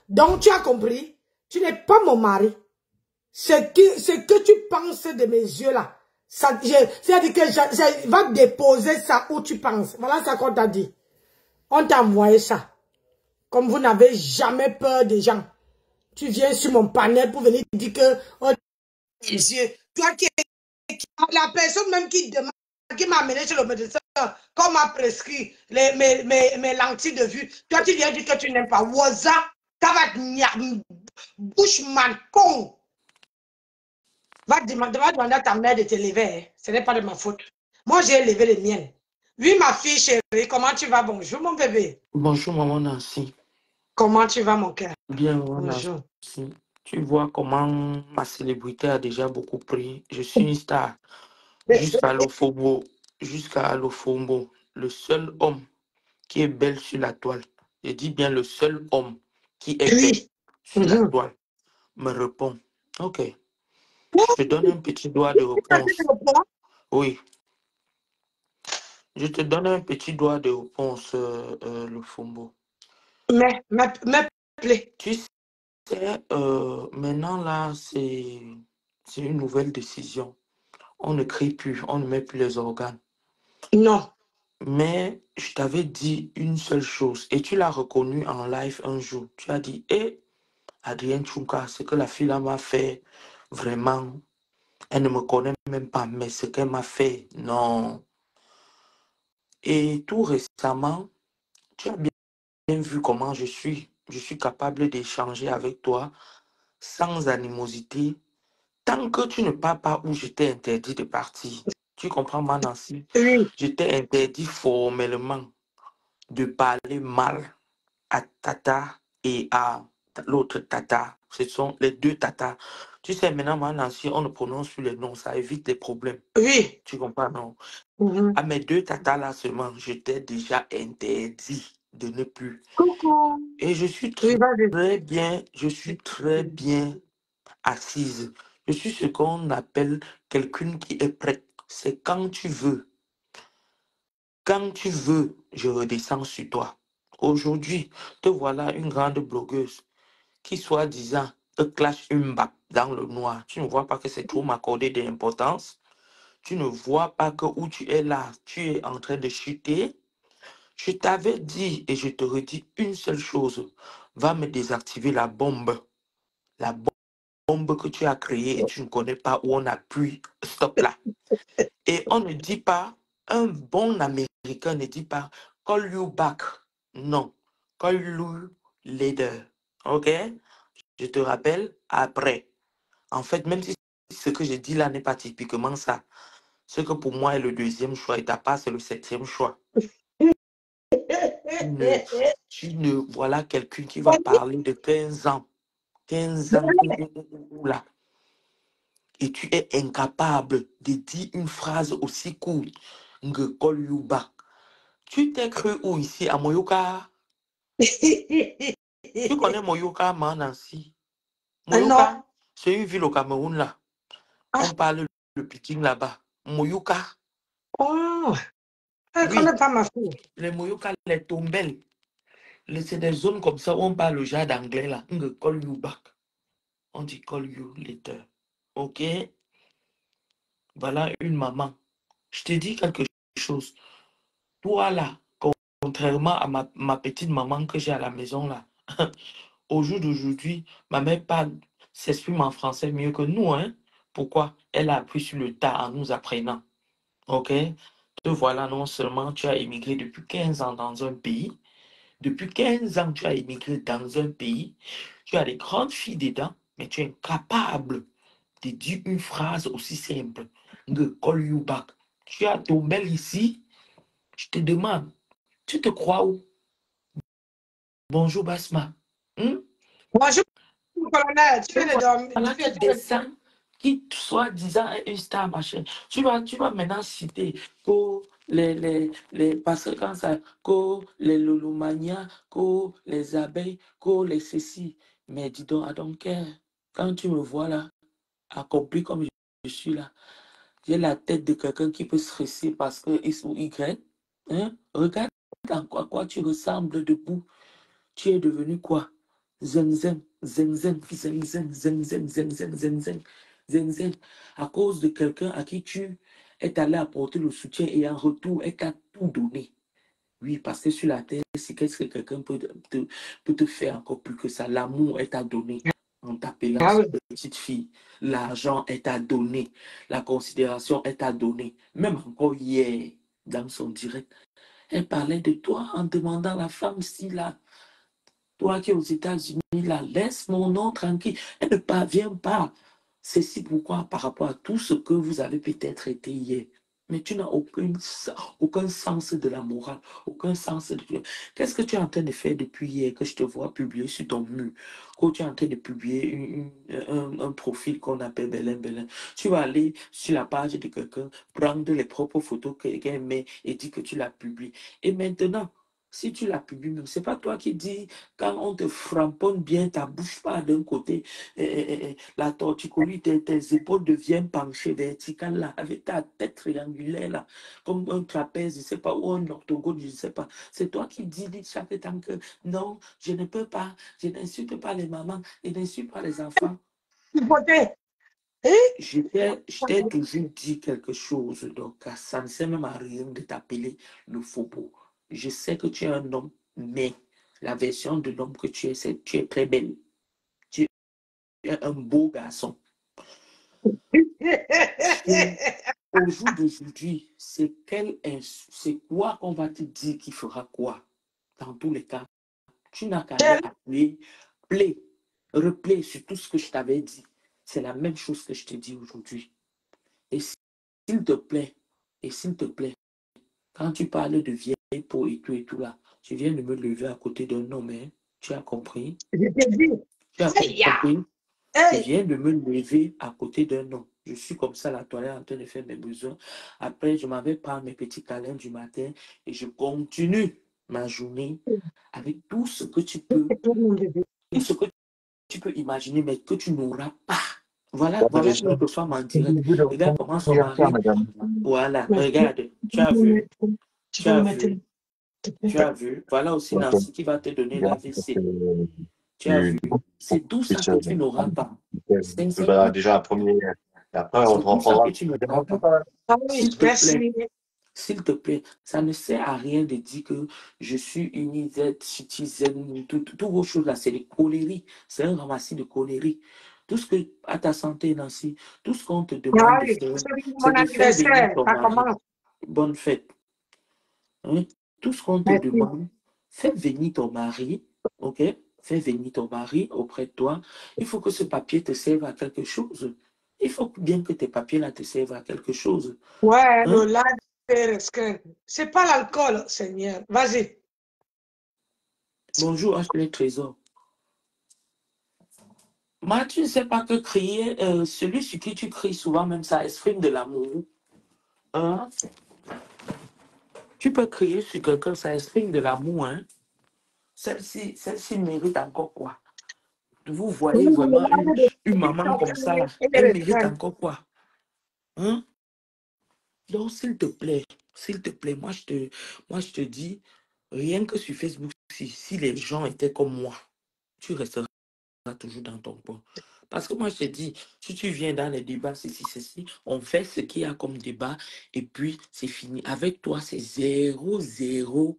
Donc, tu as compris? Tu n'es pas mon mari. Ce que tu penses de mes yeux là, c'est-à-dire que je vais déposer ça où tu penses. Voilà ce qu'on t'a dit. On t'a envoyé ça. Comme vous n'avez jamais peur des gens. Tu viens sur mon panel pour venir dire que oh, les yeux, Toi la personne même qui demande, qui m'a amené chez le médecin, quand on m'a prescrit mes lentilles de vue, toi tu viens dire que tu n'aimes pas. Waza, Bushman, con. Va demander à ta mère de te lever. Hein. Ce n'est pas de ma faute. Moi, j'ai élevé les miennes. Oui, ma fille chérie, comment tu vas? Bonjour, mon bébé. Bonjour, maman Nancy. Comment tu vas, mon cœur? Bien, maman Bonjour. Nancy. Tu vois comment ma célébrité a déjà beaucoup pris. Je suis une star. Jusqu'à l'Ofombo. Jusqu'à l'Ofombo. Le seul homme qui est belle sur la toile. Je dis bien le seul homme qui est belle sur la toile. Me répond. Ok. Je te donne un petit doigt de réponse. Oui. Je te donne un petit doigt de réponse, le Fombo. Mais, plaît. Tu sais, maintenant là, c'est une nouvelle décision. On ne crie plus, on ne met plus les organes. Non. Mais je t'avais dit une seule chose et tu l'as reconnu en live un jour. Tu as dit, Adrienne Chunka, ce que la fille là m'a fait, vraiment, elle ne me connaît même pas, mais ce qu'elle m'a fait, non. Et tout récemment, tu as bien vu comment je suis capable d'échanger avec toi sans animosité. Tant que tu ne pars pas où je t'ai interdit de partir. Tu comprends, ma Nancy? Oui. Je t'ai interdit formellement de parler mal à Tata et à l'autre Tata. Ce sont les deux Tata. Tu sais, maintenant, ma Nancy, on ne prononce plus les noms. Ça évite les problèmes. Oui. Tu comprends, non? À mes deux Tata là seulement, je t'ai déjà interdit de ne plus. Coucou. Et je suis très bien assise. Je suis ce qu'on appelle quelqu'un qui est prêt. C'est quand tu veux. Quand tu veux, je redescends sur toi. Aujourd'hui, te voilà une grande blogueuse qui, soi-disant, te clash une bappe dans le noir. Tu ne vois pas que c'est trop m'accorder de l'importance. Tu ne vois pas que où tu es là, tu es en train de chuter. Je t'avais dit et je te redis une seule chose. Va me désactiver la bombe. La bombe que tu as créée et tu ne connais pas où on appuie. Stop là. Et on ne dit pas, un bon Américain ne dit pas call you back. Non. Call you later. OK? Je te rappelle après. En fait, même si ce que je dis là n'est pas typiquement ça, ce que pour moi est le deuxième choix et ta part, c'est le septième choix. Voilà quelqu'un qui va parler de 15 ans. 15 ans là. Et tu es incapable de dire une phrase aussi courte. Nge call you back. Tu t'es cru où ici à Moyoka? Tu connais Moyoka, Nancy? Moyoka, c'est une ville au Cameroun là. On parle le Pikin là-bas. Moyoka. Oh, je ne connais pas ma fille. Les Moyoka, les Tombelles. C'est des zones comme ça où on parle le genre d'anglais là. Nge call you back. On dit call you later. OK? Voilà une maman. Je te dis quelque chose. Toi là, contrairement à ma petite maman que j'ai à la maison là, au jour d'aujourd'hui, ma mère s'exprime en français mieux que nous. Hein? Pourquoi? Elle a appris sur le tas en nous apprenant. OK? Te voilà, non seulement tu as immigré depuis 15 ans dans un pays, depuis 15 ans tu as immigré dans un pays, tu as des grandes filles dedans, mais tu es incapable de dire une phrase aussi simple. Call you back. Tu as ton bel ici, je te demande, tu te crois où? Bonjour Basma. Bonjour, colonel. Tu viens de dormir. Voilà, tu descends, qui soi-disant est une star, machin. Tu vas maintenant citer que parce que quand ça, que les lolomania, que les abeilles, que les ceci. Mais dis donc, I don't care. Quand tu me vois là, accompli comme je suis là, j'ai la tête de quelqu'un qui peut stresser parce que X ou Y. Hein? Regarde à quoi tu ressembles debout. Tu es devenu quoi? Zen zen, zen zen, zen zen, zen zen, zen zen, zen zen, zen zen. À cause de quelqu'un à qui tu es allé apporter le soutien et en retour, elle t'a tout donné. Oui, parce que sur la terre, c'est qu'est-ce que quelqu'un peut te faire encore plus que ça. L'amour, elle t'a donné. en t'appelant Ah oui. petite fille. L'argent est à donner, la considération est à donner. Même encore hier, dans son direct, elle parlait de toi en demandant à la femme si là, toi qui es aux États-Unis, là, laisse mon nom tranquille. Elle ne parvient pas. C'est pourquoi, par rapport à tout ce que vous avez peut-être été hier, mais tu n'as aucun sens de la morale, aucun sens de... Qu'est-ce que tu es en train de faire depuis hier que je te vois publier sur ton mur? Quand tu es en train de publier un profil qu'on appelle Belin Belin, tu vas aller sur la page de quelqu'un, prendre les propres photos que quelqu'un met et dire que tu l'as publié. Et maintenant, si tu l'as publié, ce n'est pas toi qui dis, quand on te framponne bien ta bouche pas d'un côté, la torticolis, tes épaules deviennent penchées verticales là, avec ta tête triangulaire là, comme un trapèze, je ne sais pas, ou un octogone, je ne sais pas. C'est toi qui dis chaque temps que non, je ne peux pas, je n'insulte pas les mamans, je n'insulte pas les enfants. Je t'ai toujours dit quelque chose, donc ça ne sert même à rien de t'appeler le faux-beau. Je sais que tu es un homme, mais la version de l'homme que tu es, c'est tu es très belle. Tu es un beau garçon. Au jour d'aujourd'hui, c'est quoi qu'on va te dire qui fera quoi? Dans tous les cas, tu n'as qu'à aller appuyer play, replay sur tout ce que je t'avais dit. C'est la même chose que je te dis aujourd'hui. Et s'il te plaît, quand tu parles de vieille peau et tout là, tu viens de me lever à côté d'un homme, hein? Tu as compris? Je te dis. Tu as compris? Tu viens de me lever à côté d'un homme. Je suis comme ça à la toilette en train de faire mes besoins. Après, je m'en vais prendre mes petits câlins du matin et je continue ma journée avec tout ce que tu peux, tout ce que tu peux imaginer, mais que tu n'auras pas. Voilà notre femme en direct. Regarde comment son mari. Voilà, regarde. Tu as vu. Tu as vu. Voilà aussi Nancy qui va te donner la WC. Tu as vu. C'est tout ça que tu n'auras pas. Déjà un premier. Après, on reprendra. S'il te plaît, ça ne sert à rien de dire que je suis unisette, citizen, toutes vos choses là, c'est des conneries. C'est un ramassis de conneries. Tout ce que, à ta santé, Nancy, tout ce qu'on te demande de faire, c'est de faire venir ton mari. Bonne fête. Hein? Tout ce qu'on te demande, fais venir ton mari, ok? Fais venir ton mari auprès de toi. Il faut que ce papier te serve à quelque chose. Il faut bien que tes papiers là te servent à quelque chose. Ouais, hein? C'est pas l'alcool, Seigneur. Vas-y. Bonjour, Ashley Trésor. Moi, tu ne sais pas que crier, celui sur qui tu cries souvent, même ça exprime de l'amour. Hein? Tu peux crier sur quelqu'un, ça exprime de l'amour. Hein? Celle-ci mérite encore quoi? Vous voyez vraiment une maman comme ça, là, elle mérite encore quoi? Hein? Donc, s'il te plaît, moi je te dis, rien que sur Facebook, si les gens étaient comme moi, tu resteras toujours dans ton coin. Parce que moi, je te dis, si tu viens dans les débats, ceci, on fait ce qu'il y a comme débat, et puis c'est fini. Avec toi, c'est zéro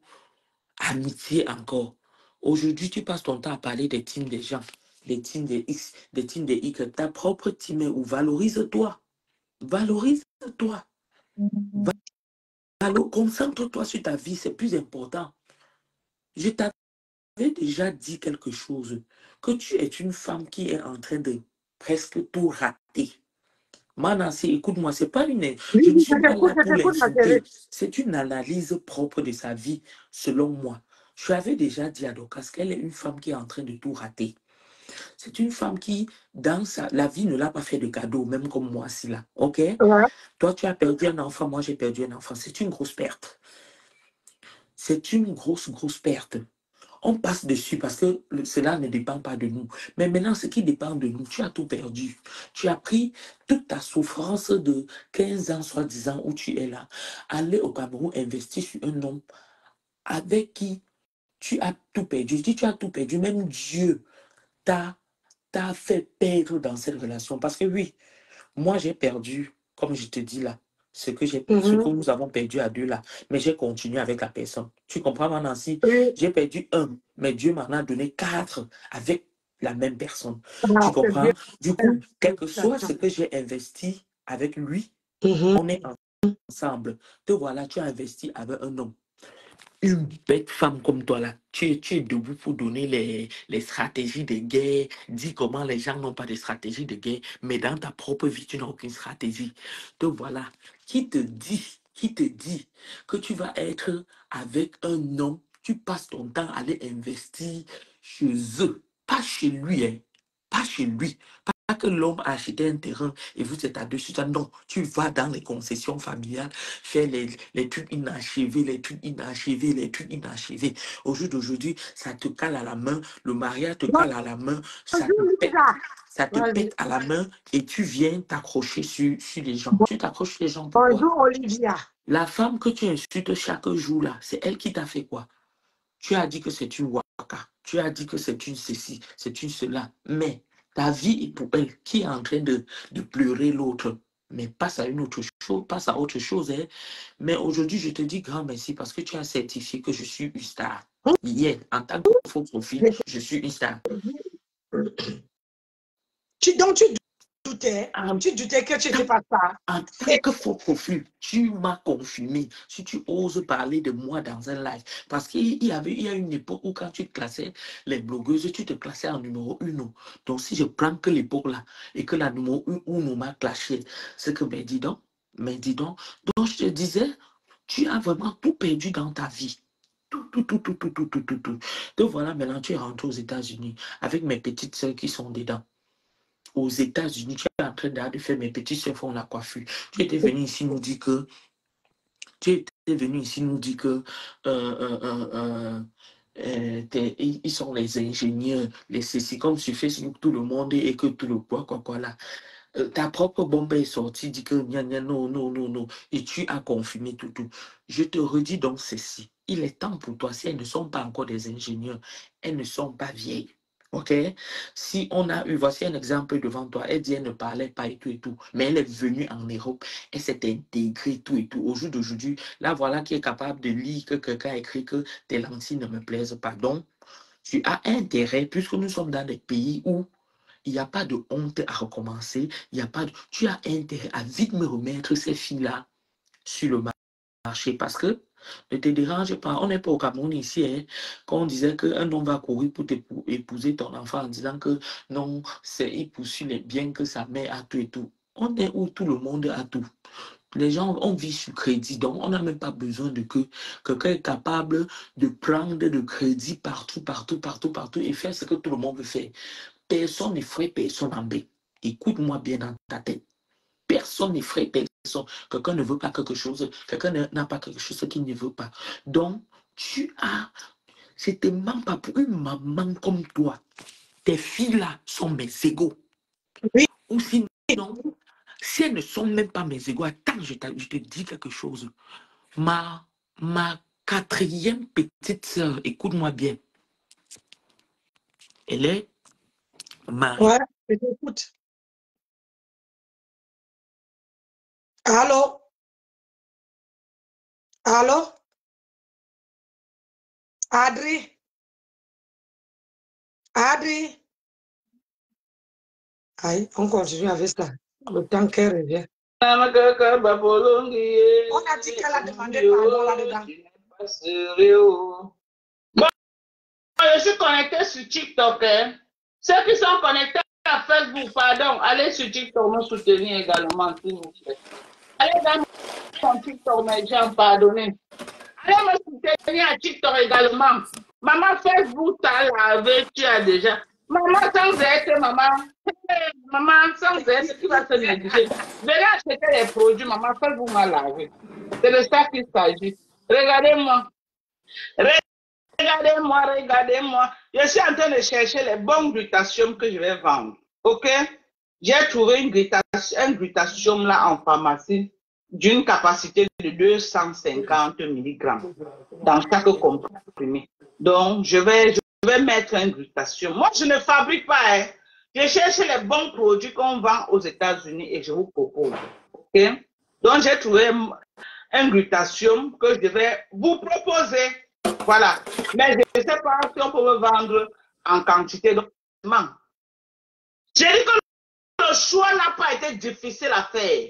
amitié encore. Aujourd'hui, tu passes ton temps à parler des teams des gens, des teams des X, des teams des Y, ta propre team, ou valorise-toi. Valorise-toi. Concentre-toi sur ta vie, c'est plus important. Je t'avais déjà dit quelque chose, que tu es une femme qui est en train de presque tout rater. Manassi, écoute-moi, c'est pas une... Je ne suis pas là pour l'insulter. C'est une analyse propre de sa vie, selon moi. Je avais déjà dit à Dorcas qu'elle est une femme qui est en train de tout rater. C'est une femme qui, dans la vie, ne l'a pas fait de cadeau, même comme moi, si là. OK? Ouais. Toi, tu as perdu un enfant, moi, j'ai perdu un enfant. C'est une grosse perte. C'est une grosse perte. On passe dessus parce que cela ne dépend pas de nous. Mais maintenant, ce qui dépend de nous, tu as tout perdu. Tu as pris toute ta souffrance de 15 ans, soi-disant, où tu es là. Aller au Cameroun, investir sur un homme avec qui tu as tout perdu. Je dis tu as tout perdu. Même Dieu t'a fait perdre dans cette relation. Parce que oui, moi j'ai perdu, comme je te dis là, ce que nous avons perdu à deux là. Mais j'ai continué avec la personne. Tu comprends, Nancy? J'ai perdu un, mais Dieu m'en a donné 4 avec la même personne. Ah, Tu c'est bien. comprends? Du coup, quel que soit ce que j'ai investi avec lui, on est ensemble. Te voilà, tu as investi avec un homme. Une bête femme comme toi là, tu es debout pour donner les stratégies de guerre, dis comment les gens n'ont pas de stratégie de guerre, mais dans ta propre vie, tu n'as aucune stratégie. Te voilà. Qui te dit que tu vas être avec un homme, tu passes ton temps à aller investir chez eux, pas chez lui, hein, pas chez lui. Pas que l'homme a acheté un terrain et vous êtes à dessus. Non, tu vas dans les concessions familiales faire les trucs inachevés, les trucs inachevés, les trucs inachevés. Au jour d'aujourd'hui, ça te cale à la main, le mariage te cale à la main, ça te pète à la main et tu viens t'accrocher sur les gens. Tu t'accroches sur les gens pourquoi? Bonjour Olivia. La femme que tu insultes chaque jour là, c'est elle qui t'a fait quoi? Tu as dit que c'est une waka, tu as dit que c'est une ceci, c'est une cela, mais ta vie est pour elle qui est en train de pleurer l'autre. Mais passe à une autre chose, passe à autre chose. Hein. Mais aujourd'hui, je te dis grand merci parce que tu as certifié que je suis une star. Hier, en tant que faux profil, je suis une star. Donc tu doutais, tu doutais que tu n'étais pas ça. En tant que faux profil, tu m'as confirmé. Si tu oses parler de moi dans un live, parce qu'il y a une époque où quand tu classais les blogueuses, tu te classais en numéro 1. Donc si je prends que l'époque là et que la numéro 1 m'a clashé, c'est que mais dis donc, donc je te disais, tu as vraiment tout perdu dans ta vie. Tout. Donc voilà, maintenant tu es rentré aux États-Unis avec mes petites soeurs qui sont dedans. Aux États-Unis, tu es en train de faire mes petits soeurs font la coiffure. Tu étais venu ici nous dire que ils sont les ingénieurs, les ceci, comme sur Facebook, tout le monde et que tout le quoi là. Ta propre bombe est sortie, dit que non. Et tu as confirmé tout. Je te redis donc ceci. Il est temps pour toi, si elles ne sont pas encore des ingénieurs, elles ne sont pas vieilles. OK? Si on a eu, voici un exemple devant toi, elle dit elle ne parlait pas et tout, mais elle est venue en Europe, elle s'est intégrée tout. Au jour d'aujourd'hui, là voilà qui est capable de lire que quelqu'un a écrit que tes lentilles ne me plaisent pas. Donc, tu as intérêt, puisque nous sommes dans des pays où il n'y a pas de honte à recommencer, tu as intérêt à vite me remettre ces filles-là sur le marché parce que ne te dérange pas. On n'est pas au Cameroun ici, hein, quand on disait qu'un homme va courir pour épouser ton enfant en disant que non, il poursuit les biens que sa mère a tout et tout. On est où tout le monde a tout. Les gens, on vit sur crédit, donc on n'a même pas besoin de que quelqu'un est capable de prendre le crédit partout et faire ce que tout le monde veut faire. Personne n'effraie personne en B. Écoute-moi bien dans ta tête. Personne n'effraie personne. Quelqu'un ne veut pas quelque chose. Quelqu'un n'a pas quelque chose qu'il ne veut pas. Donc, je te mens pas pour une maman comme toi. Tes filles-là sont mes égaux. Oui. Ou sinon, si elles ne sont même pas mes égaux, attends, je te dis quelque chose. Ma quatrième petite sœur, écoute-moi bien. Elle est mariée. Ouais, je t'écoute. Allô? Adri? Aïe, on continue avec ça. Le temps qu'elle revient. On a dit qu'elle a demandé pardon là-dedans. Bon, je suis connecté sur TikTok. Hein. Ceux qui sont connectés à Facebook, pardon, allez sur TikTok me soutenir également, s'il vous plaît. Allez dans mon TikTok, mes gens, pardonnez. Allez me soutenir à TikTok également. Maman, Facebook, t'as lavé, tu as déjà. Maman, sans être, maman, sans être, tu vas se négliger. Venez acheter les produits, maman, Facebook m'a lavé. C'est de ça qu'il s'agit. Regardez-moi. Regardez-moi. Je suis en train de chercher les bons glutatium que je vais vendre. OK? J'ai trouvé un glutatium là en pharmacie d'une capacité de 250 mg dans chaque comprimé. Donc, je vais mettre un glutatium. Moi, je ne fabrique pas. Hein. Je cherche les bons produits qu'on vend aux États-Unis et je vous propose. OK? Donc, j'ai trouvé un glutatium que je vais vous proposer. Voilà. Mais je ne sais pas si on peut me vendre en quantité. Donc, J'ai dit que le choix n'a pas été difficile à faire.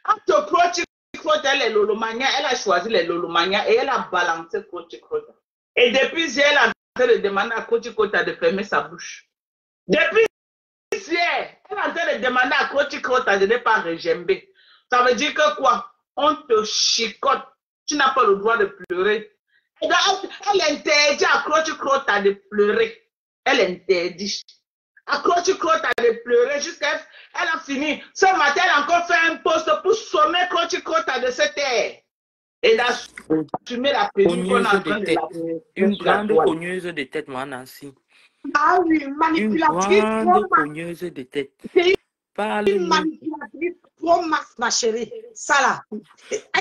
Entre Crochicrota et les Lolomania, elle a choisi les Lolomania et elle a balancé Crochicrota. Et depuis hier, elle a en train de demander à Crochicrota de fermer sa bouche. Depuis hier, elle est en train de demander à Crochicrota de ne pas regimber. Ça veut dire que quoi? On te chicote. Tu n'as pas le droit de pleurer. Elle interdit à Crochicrota de pleurer. Elle interdit à Crochicrota de pleurer jusqu'à elle a fini. Ce matin, elle a encore fait un poste pour sommer Crochicrota de cette terre. Et d'assumer la pénurie qu'on a en train de la. Une grande cogneuse de tête, moi, Nancy. Ah oui, manipulatrice. Une grande cogneuse de tête. Une manipulatrice pro max, ma chérie. Ça là.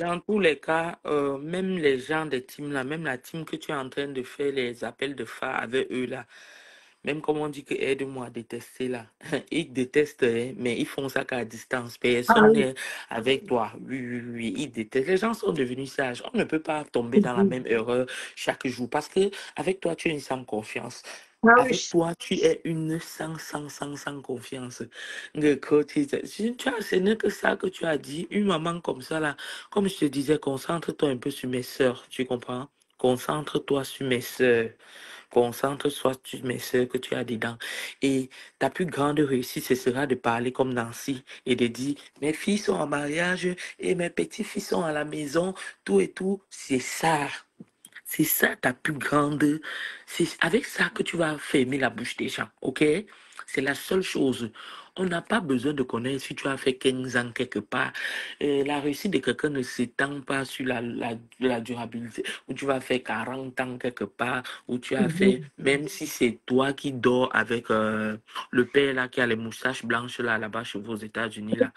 Dans tous les cas, même les gens des teams là, même la team que tu es en train de faire les appels de phare avec eux là, même comme on dit que aide-moi à détester là, ils détestent, hein, mais ils font ça qu'à distance. Personne n'est avec toi. Oui, ils détestent. Les gens sont devenus sages. On ne peut pas tomber dans la même erreur chaque jour parce que avec toi, tu es une sans confiance. Avec toi, tu es une sans confiance. Ce n'est que ça que tu as dit. Une maman comme ça, là, comme je te disais, concentre-toi un peu sur mes sœurs, tu comprends? Concentre-toi sur mes sœurs. Concentre-toi sur mes sœurs que tu as dedans. Et ta plus grande réussite, ce sera de parler comme Nancy et de dire, mes filles sont en mariage et mes petits-fils sont à la maison, tout et tout. C'est ça. C'est ça ta plus grande. C'est avec ça que tu vas fermer la bouche des gens, ok? C'est la seule chose. On n'a pas besoin de connaître si tu as fait 15 ans quelque part. La réussite de quelqu'un ne s'étend pas sur la durabilité. Où tu vas faire 40 ans quelque part, où tu as fait, même si c'est toi qui dors avec le père là qui a les moustaches blanches là-bas chez vous aux États-Unis là.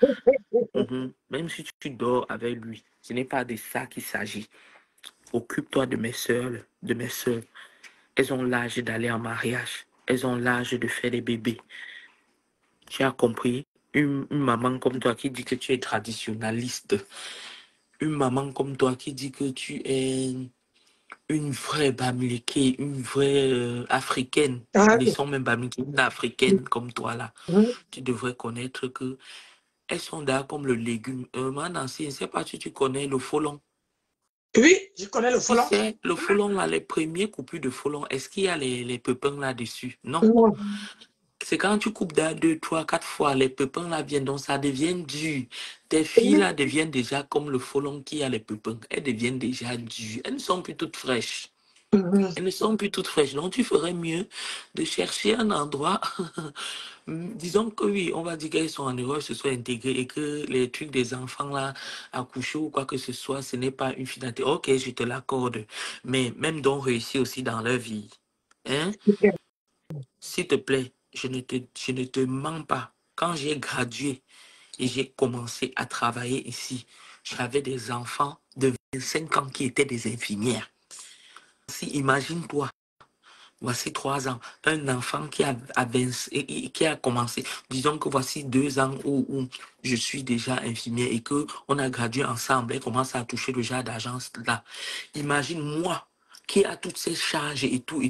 Même si tu dors avec lui, ce n'est pas de ça qu'il s'agit. Occupe-toi de mes soeurs, Elles ont l'âge d'aller en mariage. Elles ont l'âge de faire des bébés. Tu as compris? Une maman comme toi qui dit que tu es traditionnaliste. Une maman comme toi qui dit que tu es une vraie Bamileke, une vraie africaine. Ils sont même Bamileke, une africaine comme toi là. Tu devrais connaître que elles sont là comme le légume. Moi, Nancy, je ne sais pas si tu connais le folon. Oui, je connais le folon. Tu sais, le folon, là, les premiers coupures de folon, est-ce qu'il y a les pépins là-dessus? Non. C'est quand tu coupes 2, 3, 4 fois, les pépins là viennent, donc ça devient dur. Tes filles là deviennent déjà comme le folon qui a les pépins. Elles deviennent déjà dures. Elles ne sont plus toutes fraîches. Elles ne sont plus toutes fraîches. Donc tu ferais mieux de chercher un endroit. Disons que oui, on va dire qu'elles sont en Europe, se soient intégrées et que les trucs des enfants là, accouchés ou quoi que ce soit, ce n'est pas une finalité. Ok, je te l'accorde. Mais même donc réussir aussi dans leur vie. Hein? S'il te plaît, je ne te mens pas. Quand j'ai gradué et j'ai commencé à travailler ici, j'avais des enfants de 25 ans qui étaient des infirmières. Si, imagine-toi. Voici 3 ans, un enfant qui a commencé, disons que voici 2 ans où je suis déjà infirmière et qu'on a gradué ensemble et commence à toucher le genre d'agence là. Imagine moi qui a toutes ces charges et tout,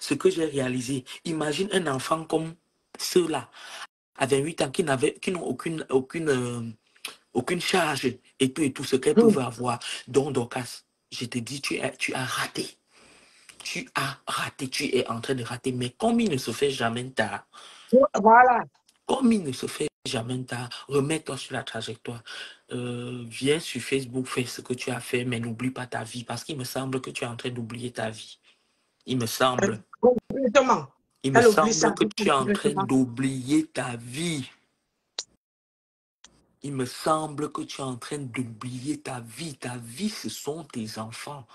ce que j'ai réalisé. Imagine un enfant comme ceux-là, à 28 ans, qui n'ont aucune charge et tout, ce qu'elles peuvent avoir. Donc, Dorcas, je te dis, tu as raté. Tu as raté, tu es en train de rater, mais comme il ne se fait jamais tard, voilà. Comme il ne se fait jamais tard, remets-toi sur la trajectoire. Viens sur Facebook, fais ce que tu as fait, mais n'oublie pas ta vie, parce qu'il me semble que tu es en train d'oublier ta vie. Il me semble. Il me semble que tu es en train d'oublier ta vie. Il me semble que tu es en train d'oublier ta vie. Ta vie, ce sont tes enfants.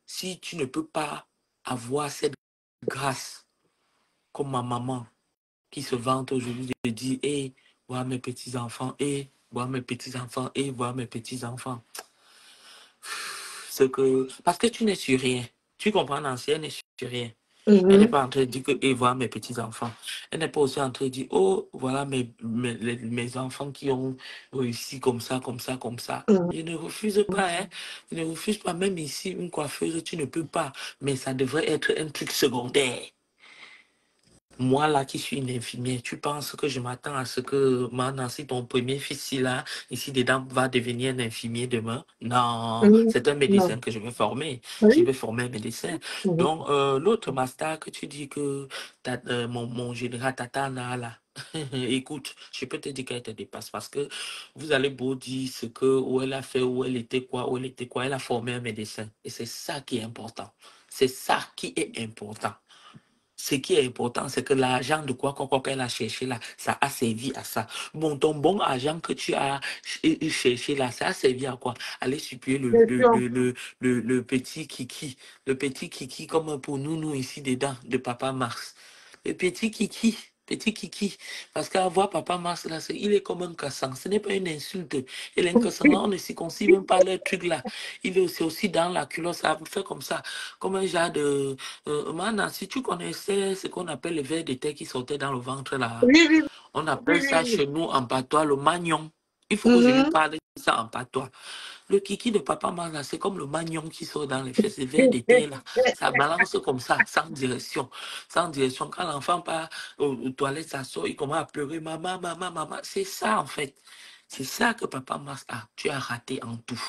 Si tu ne peux pas avoir cette grâce, comme ma maman, qui se vante aujourd'hui de dire, hé, voir mes petits-enfants, hé, voir mes petits-enfants, hé, voir mes petits-enfants. Parce que tu n'es sur rien. Tu comprends, Nancy, elle n'est sur rien. Elle n'est pas en train de dire que, hé, voir mes petits-enfants. Elle n'est pas aussi en train de dire, oh, voilà mes enfants qui ont réussi comme ça. Je ne refuse pas, hein. Je ne refuse pas, même ici, une coiffeuse, tu ne peux pas. Mais ça devrait être un truc secondaire. Moi, là, qui suis une infirmière, tu penses que je m'attends à ce que Nancy, ton premier fils, là, ici dedans, va devenir un infirmier demain? Non, c'est un médecin Non. que je vais former. Je Oui. vais former un médecin. Donc, l'autre master que tu dis que mon général Tatana, là, écoute, je peux te dire qu'elle te dépasse parce que vous allez beau dire ce que, où elle a fait, où elle était quoi, elle a formé un médecin. Et c'est ça qui est important. C'est ça qui est important. Ce qui est important, c'est que l'argent de quoi qu'elle a cherché là, ça a servi à ça. Bon, ton bon argent que tu as cherché là, ça a servi à quoi? Aller supplier Question. le petit Kiki. Le petit Kiki, comme pour nous ici dedans, de Papa Mars. Le petit Kiki. Petit Kiki. Parce qu'avoir Papa Mars là, il est comme un cassant. Ce n'est pas une insulte. Il est un cassant. On ne circoncit même pas le truc là. Il est aussi dans la culotte. Ça fait comme ça. Comme un genre de. Maintenant, si tu connaissais ce qu'on appelle le ver de terre qui sortait dans le ventre là, Oui, oui, on appelle oui, ça oui. chez nous en patois le magnon. Il faut que je lui Mhm. parle de ça en patois. Le kiki de Papa Mala, c'est comme le magnon qui sort dans les fesses, le ver de terre là. Ça balance comme ça, sans direction. Sans direction. Quand l'enfant part aux toilettes, ça sort, il commence à pleurer. Maman, maman, maman. C'est ça en fait. C'est ça que Papa Mars a. Tu as raté en tout.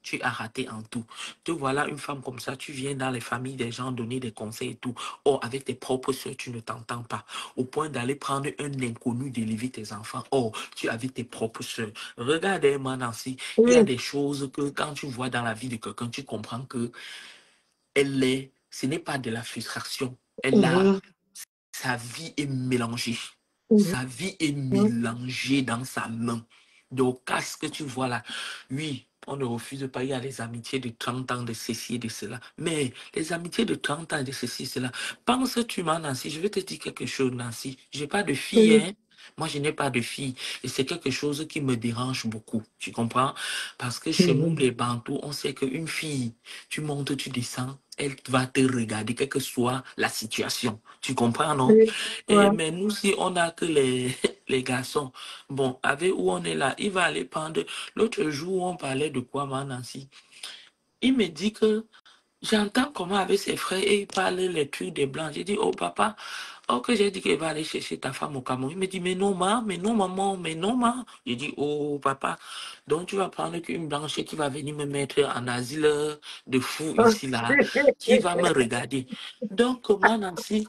Tu as raté en tout. Te voilà une femme comme ça, tu viens dans les familles des gens donner des conseils et tout. Or, avec tes propres soeurs, tu ne t'entends pas. Au point d'aller prendre un inconnu d'élever tes enfants. Or, tu es avec tes propres soeurs. Regarde-moi, Nancy, il y a Oui. des choses que quand tu vois dans la vie de quelqu'un, tu comprends que ce n'est pas de la frustration. Mhm. Sa vie est mélangée. Mhm. Sa vie est mélangée dans sa main. Donc, qu'est-ce que tu vois là? Oui, on ne refuse pas. Il y a les amitiés de 30 ans de ceci et de cela. Mais les amitiés de 30 ans de ceci et cela, penses-tu, Nancy? Je vais te dire quelque chose, Nancy. Je n'ai pas de fille, Oui. hein? Moi, je n'ai pas de fille. Et c'est quelque chose qui me dérange beaucoup. Tu comprends? Parce que chez nous, Mhm. les Bantous, on sait qu'une fille, tu montes, tu descends, elle va te regarder, quelle que soit la situation. Tu comprends, non? Oui. Ouais. Mais nous, si on n'a que les garçons, bon, avec où on est là, il va aller prendre. L'autre jour, on parlait de quoi, Nancy? Il me dit que j'entends comment avec ses frères et il parle les trucs des blancs. J'ai dit, oh papa, oh que j'ai dit qu'il va aller chercher ta femme au Cameroun. Il me dit, mais non, mais non, maman, mais non, maman. J'ai dit, oh papa, donc tu vas prendre une blanche qui va venir me mettre en asile de fou ici, là, qui va me regarder. Donc, comment, Nancy,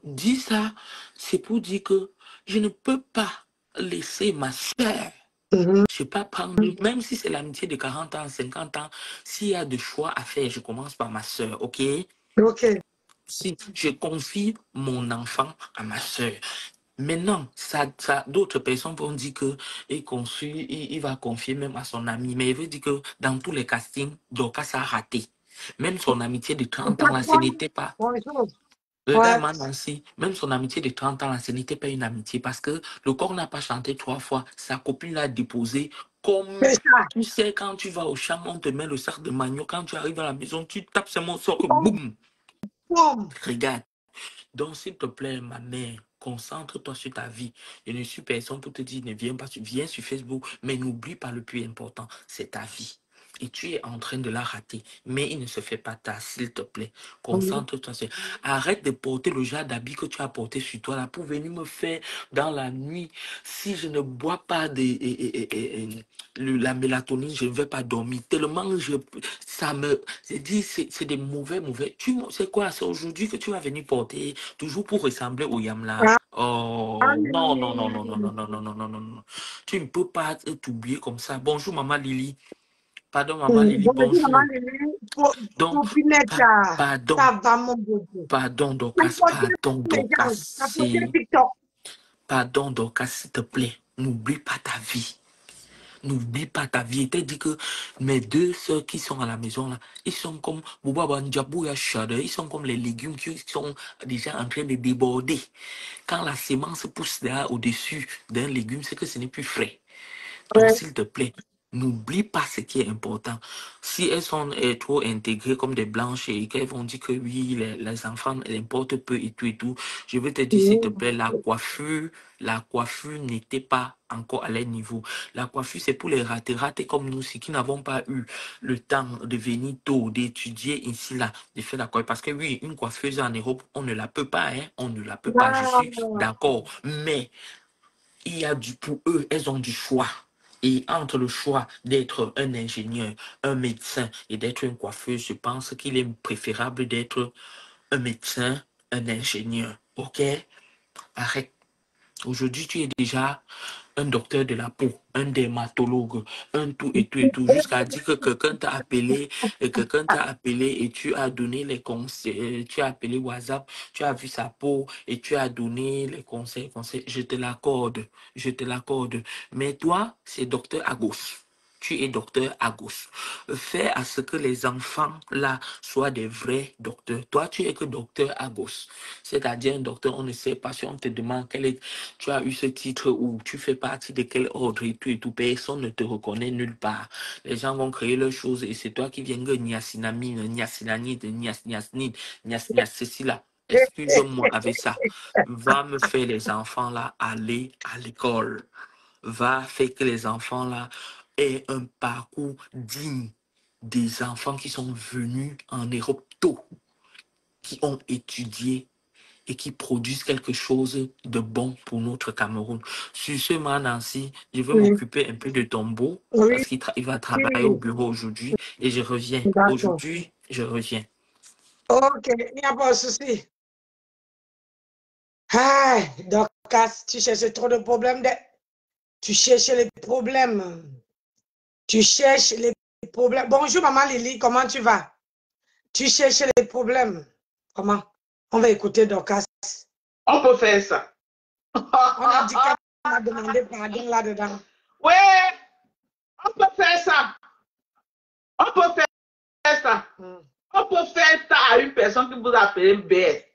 dit ça, c'est pour dire que je ne peux pas laisser ma soeur. Mhm. Je ne peux pas prendre, même si c'est l'amitié de 40 ans, 50 ans, s'il y a des choix à faire, je commence par ma soeur, ok? Ok. Si je confie mon enfant à ma soeur. Maintenant, d'autres personnes vont dire que il va confier même à son ami. Mais il veut dire que dans tous les castings, Dorcas a raté. Même son amitié de 30 ans, là, ce n'était pas. Bonjour. Ouais. Regarde, Nancy, même son amitié de 30 ans, là, ce n'était pas une amitié parce que le corps n'a pas chanté 3 fois. Sa copine l'a déposé comme, C'est ça. tu sais, quand tu vas au champ, on te met le sac de manioc. Quand tu arrives à la maison, tu tapes ce morceau, Boum, boum. boum. Regarde. Donc, s'il te plaît, ma mère, concentre-toi sur ta vie. Je ne suis personne pour te dire, ne viens pas, viens sur Facebook, mais n'oublie pas le plus important, c'est ta vie. Et tu es en train de la rater. Mais il ne se fait pas tard, s'il te plaît. Mhm. Concentre-toi sur. Arrête de porter le genre d'habit que tu as porté sur toi là pour venir me faire dans la nuit. Si je ne bois pas la mélatonine, je ne vais pas dormir. Tellement ça me. J'ai dit, c'est des mauvais. C'est quoi? C'est aujourd'hui que tu vas venir porter, toujours pour ressembler au Yamla. Ah, Oh, non, non, non, non, non, non, non, non, non, non, non, non. Tu ne peux pas t'oublier comme ça. Bonjour, maman Lily. Pardon, maman Lily, bonjour, maman bonjour. Lily. Donc, Popinette, pardon, ça va, mon bébé. pardon, T'as porté les gens, t'as porté TikTok. Pardon, Dorcas, s'il te plaît. N'oublie pas ta vie. N'oublie pas ta vie. Et t'as dit que mes deux sœurs qui sont à la maison là, ils sont comme ils sont comme les légumes qui sont déjà en train de déborder. Quand la sémence pousse là au-dessus d'un légume, c'est que ce n'est plus frais. Donc, Ouais. s'il te plaît, N'oublie pas ce qui est important. Si elles sont trop intégrées comme des blanches et qu'elles vont dire que oui, les enfants l'importent peu et tout, je veux te dire, s'il te plaît, la coiffure n'était pas encore à leur niveau. La coiffure, c'est pour les ratés comme nous, ceux qui n'avons pas eu le temps de venir tôt, d'étudier ici, là, de faire la coiffure. Parce que oui, une coiffeuse en Europe, on ne la peut pas, hein, on ne la peut pas, je suis d'accord. Mais il y a pour eux, elles ont du choix. Et entre le choix d'être un ingénieur, un médecin et d'être une coiffeuse, je pense qu'il est préférable d'être un médecin, un ingénieur. OK? Arrête. Aujourd'hui, tu es déjà un docteur de la peau, un dermatologue, un tout, jusqu'à dire que quelqu'un t'a appelé, et tu as donné les conseils, tu as appelé WhatsApp, tu as vu sa peau et tu as donné les conseils. Je te l'accorde, Mais toi, c'est docteur à gauche. Tu es docteur à gauche. Fais à ce que les enfants là soient des vrais docteurs. Toi, tu es que docteur à gauche. C'est-à-dire un docteur, on ne sait pas si on te demande tu as eu ce titre ou tu fais partie de quel ordre et tout. Personne ne te reconnaît nulle part. Les gens vont créer leurs choses et c'est toi qui viens de niacinamine, niacinanide, niasnine, ceci là. Excuse-moi avec ça. Va me faire les enfants là aller à l'école. Va faire que les enfants là aient un parcours digne des enfants qui sont venus en Europe tôt, qui ont étudié et qui produisent quelque chose de bon pour notre Cameroun. Sur ce, Nancy, je vais m'occuper un peu de ton beau parce qu'il va travailler au bureau aujourd'hui et je reviens. Aujourd'hui, je reviens. Ok, il n'y a pas de souci. Ah, Dorcas, tu cherches trop de problèmes. Tu cherches les problèmes. Tu cherches les problèmes. Bonjour, maman Lily, comment tu vas? Tu cherches les problèmes. Comment? On va écouter Dorcas. On peut faire ça. On a dit qu'on a demandé pardon là-dedans. Oui, on peut faire ça. On peut faire ça. On peut faire ça à une personne qui vous appelle BS.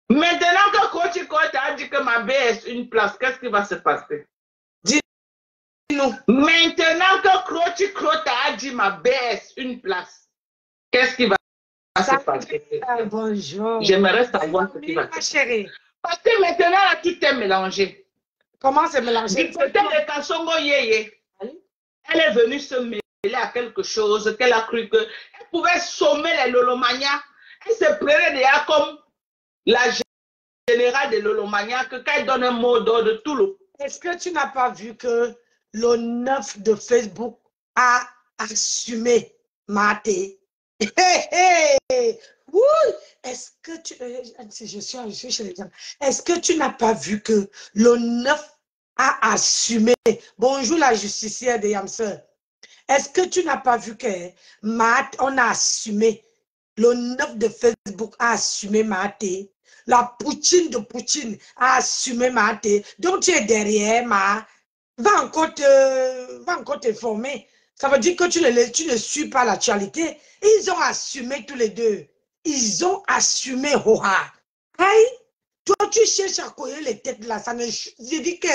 Maintenant que Coach a dit que ma BS une place, qu'est-ce qui va se passer? Dis-nous. Maintenant que Coach a dit ma BS une place, qu'est-ce qui va se passer? Bonjour. J'aimerais savoir ce qui va se passer. Parce que maintenant, là, tout est mélangé. Comment c'est mélangé? Du côté de Kassongo Yeye, elle est venue se mêler à quelque chose qu'elle a cru qu'elle pouvait sommer les Lolomania. Elle se prenait déjà comme la générale des Lolomania, que quand elle donne un mot d'ordre, tout le... Est-ce que tu n'as pas vu que le 9 de Facebook a assumé Maté? Oui, est-ce que tu... Je suis chez les gens. Est-ce que tu n'as pas vu que le 9 a assumé... Bonjour la justicière de Yamser. Est-ce que tu n'as pas vu que on a assumé, le 9 de Facebook a assumé Maté? La Poutine de Poutine a assumé Maté. Donc tu es derrière, va encore te former. Ça veut dire que tu ne suis pas l'actualité. Ils ont assumé tous les deux. Ils ont assumé Hoha. Hey, toi, tu cherches à courir les têtes là. Je dis que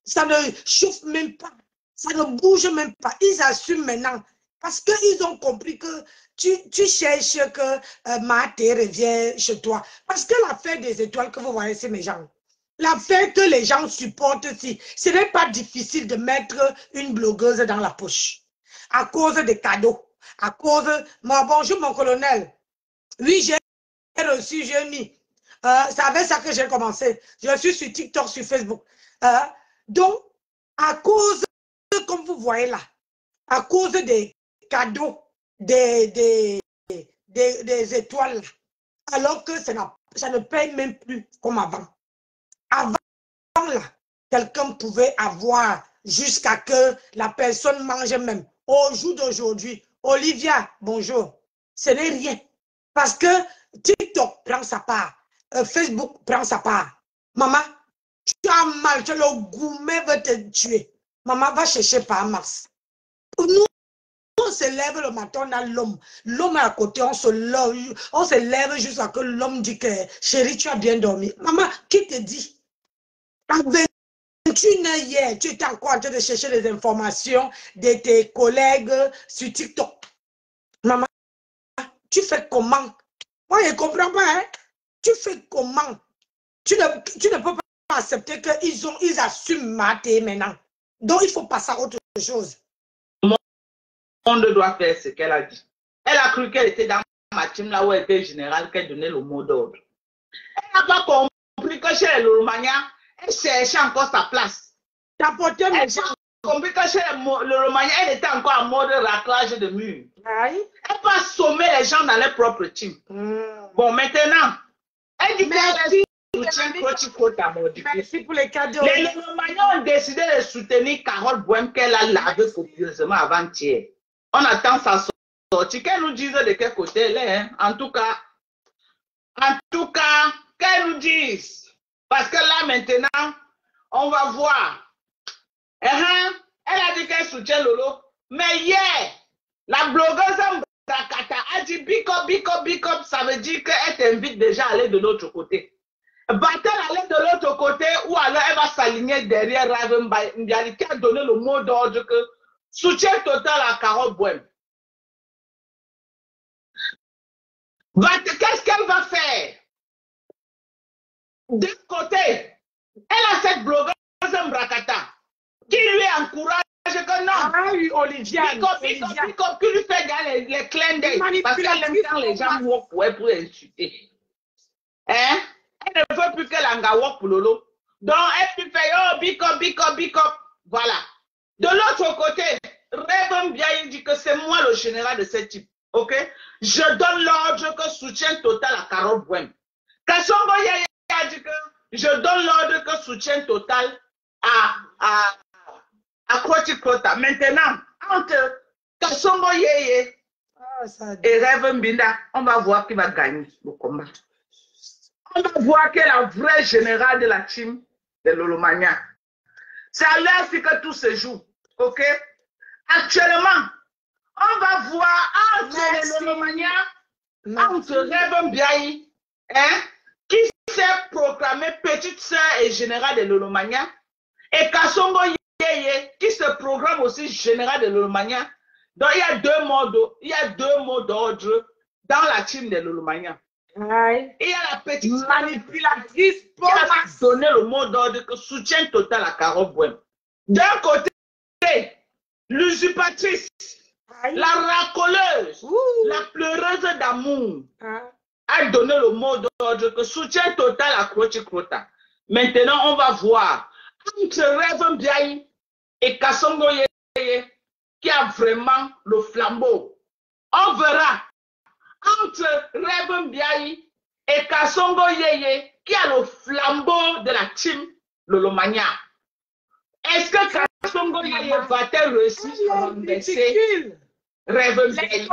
ça ne chauffe même pas. Ça ne bouge même pas. Ils assument maintenant. Parce qu'ils ont compris que tu cherches que Maté revienne chez toi. Parce que l'affaire des étoiles que vous voyez, c'est mes gens. L'affaire que les gens supportent aussi, ce n'est pas difficile de mettre une blogueuse dans la poche. À cause des cadeaux. À cause... bonjour mon colonel. Oui, j'ai reçu, j'ai mis. C'est avec ça que j'ai commencé. Je suis sur TikTok, sur Facebook. Donc, à cause, comme vous voyez là, à cause des cadeaux, des étoiles, alors que ça ne paye même plus comme avant. Avant, là, quelqu'un pouvait avoir jusqu'à que la personne mange même. Au jour d'aujourd'hui, Olivia, bonjour, ce n'est rien. Parce que TikTok prend sa part, Facebook prend sa part. Maman, tu as mal, le gourmet veut te tuer. Maman, va chercher par Mars. Nous, on se lève le matin, on a l'homme. L'homme est à côté, on se lève jusqu'à ce que l'homme dit que chérie, tu as bien dormi. Maman, qui te dit? À 21h hier, tu étais encore en train de chercher les informations de tes collègues sur TikTok. Maman, tu fais comment? Moi, je ne comprends pas. Hein? Tu fais comment? Tu ne peux pas accepter qu'ils assument Maté maintenant. Donc, il faut passer à autre chose. Le monde doit faire ce qu'elle a dit. Elle a cru qu'elle était dans ma team là où elle était générale, qu'elle donnait le mot d'ordre. Elle n'a pas compris que chez les Loromania, elle cherchait encore sa place. Elle n'a pas compris que chez les Loromania, elle était encore en mode raclage de mur. Aïe. Elle n'a pas sommer les gens dans leur propre team. Bon, maintenant, elle dit qu'elle merci pour les cadeaux. Les Loromania ont décidé de soutenir Carole Bohème qu'elle a lavé copieusement avant-hier. On attend sa sortie. Qu'elle nous dise de quel côté elle est. Hein? En tout cas, qu'elle nous dise. Parce que là, maintenant, on va voir. Elle a dit qu'elle soutient Lolo. Mais hier, la blogueuse Mbrakata a dit big up, ça veut dire qu'elle t'invite déjà à aller de l'autre côté. Va-t-elle aller de l'autre côté ou alors elle va s'aligner derrière Raven Mbiali qui a donné le mot d'ordre que soutien total à Carole Bohème. Qu'est-ce qu'elle va faire? D'un côté, elle a cette blogueuse Mbrakata qui lui encourage que non. Ah oui, Olivia. Big up, qui lui fait gagner les clins d'œil. Parce qu'elle aime quand les gens walk pour elle pour insulter. Hein? Elle ne veut plus qu'elle en pour Lolo. Donc, elle lui fait oh, big up. Voilà. De l'autre côté, Raven Mbiali dit que c'est moi le général de ce type. Ok? Je donne l'ordre que soutien total à Carole Bohème. Kasongo Yeye a dit que je donne l'ordre que soutien total à Kwoti Klota. Maintenant, entre Kasongo Yeye et Raven Mbinda, on va voir qui va gagner le combat. On va voir qui est la vraie générale de la team de Lolomania. C'est à l'heure que tout se joue. Ok? Actuellement, on va voir entre les Lolomania, entre Raven Mbiali, hein, qui s'est proclamé petite sœur et générale de Lolomania, et Kasongo Yeye, qui se proclame aussi général de Lolomania. Donc, il y a deux mots d'ordre dans la team de Lolomania. Aïe. Et il y a la petite manipulatrice qui a donné le mot d'ordre que soutien total à Carole Bohème. D'un côté, l'usurpatrice, la racoleuse, la pleureuse d'amour, a donné le mot d'ordre que soutien total à Kwoti Klota. Maintenant, on va voir entre Raven Mbiali et Kasongo Yeye qui a vraiment le flambeau. On verra entre Raven Mbiali et Kasongo Yeye qui a le flambeau de la team Lolomania. Est-ce que Kasongo Yeye va-t-elle réussir à renverser Raven Mbiali?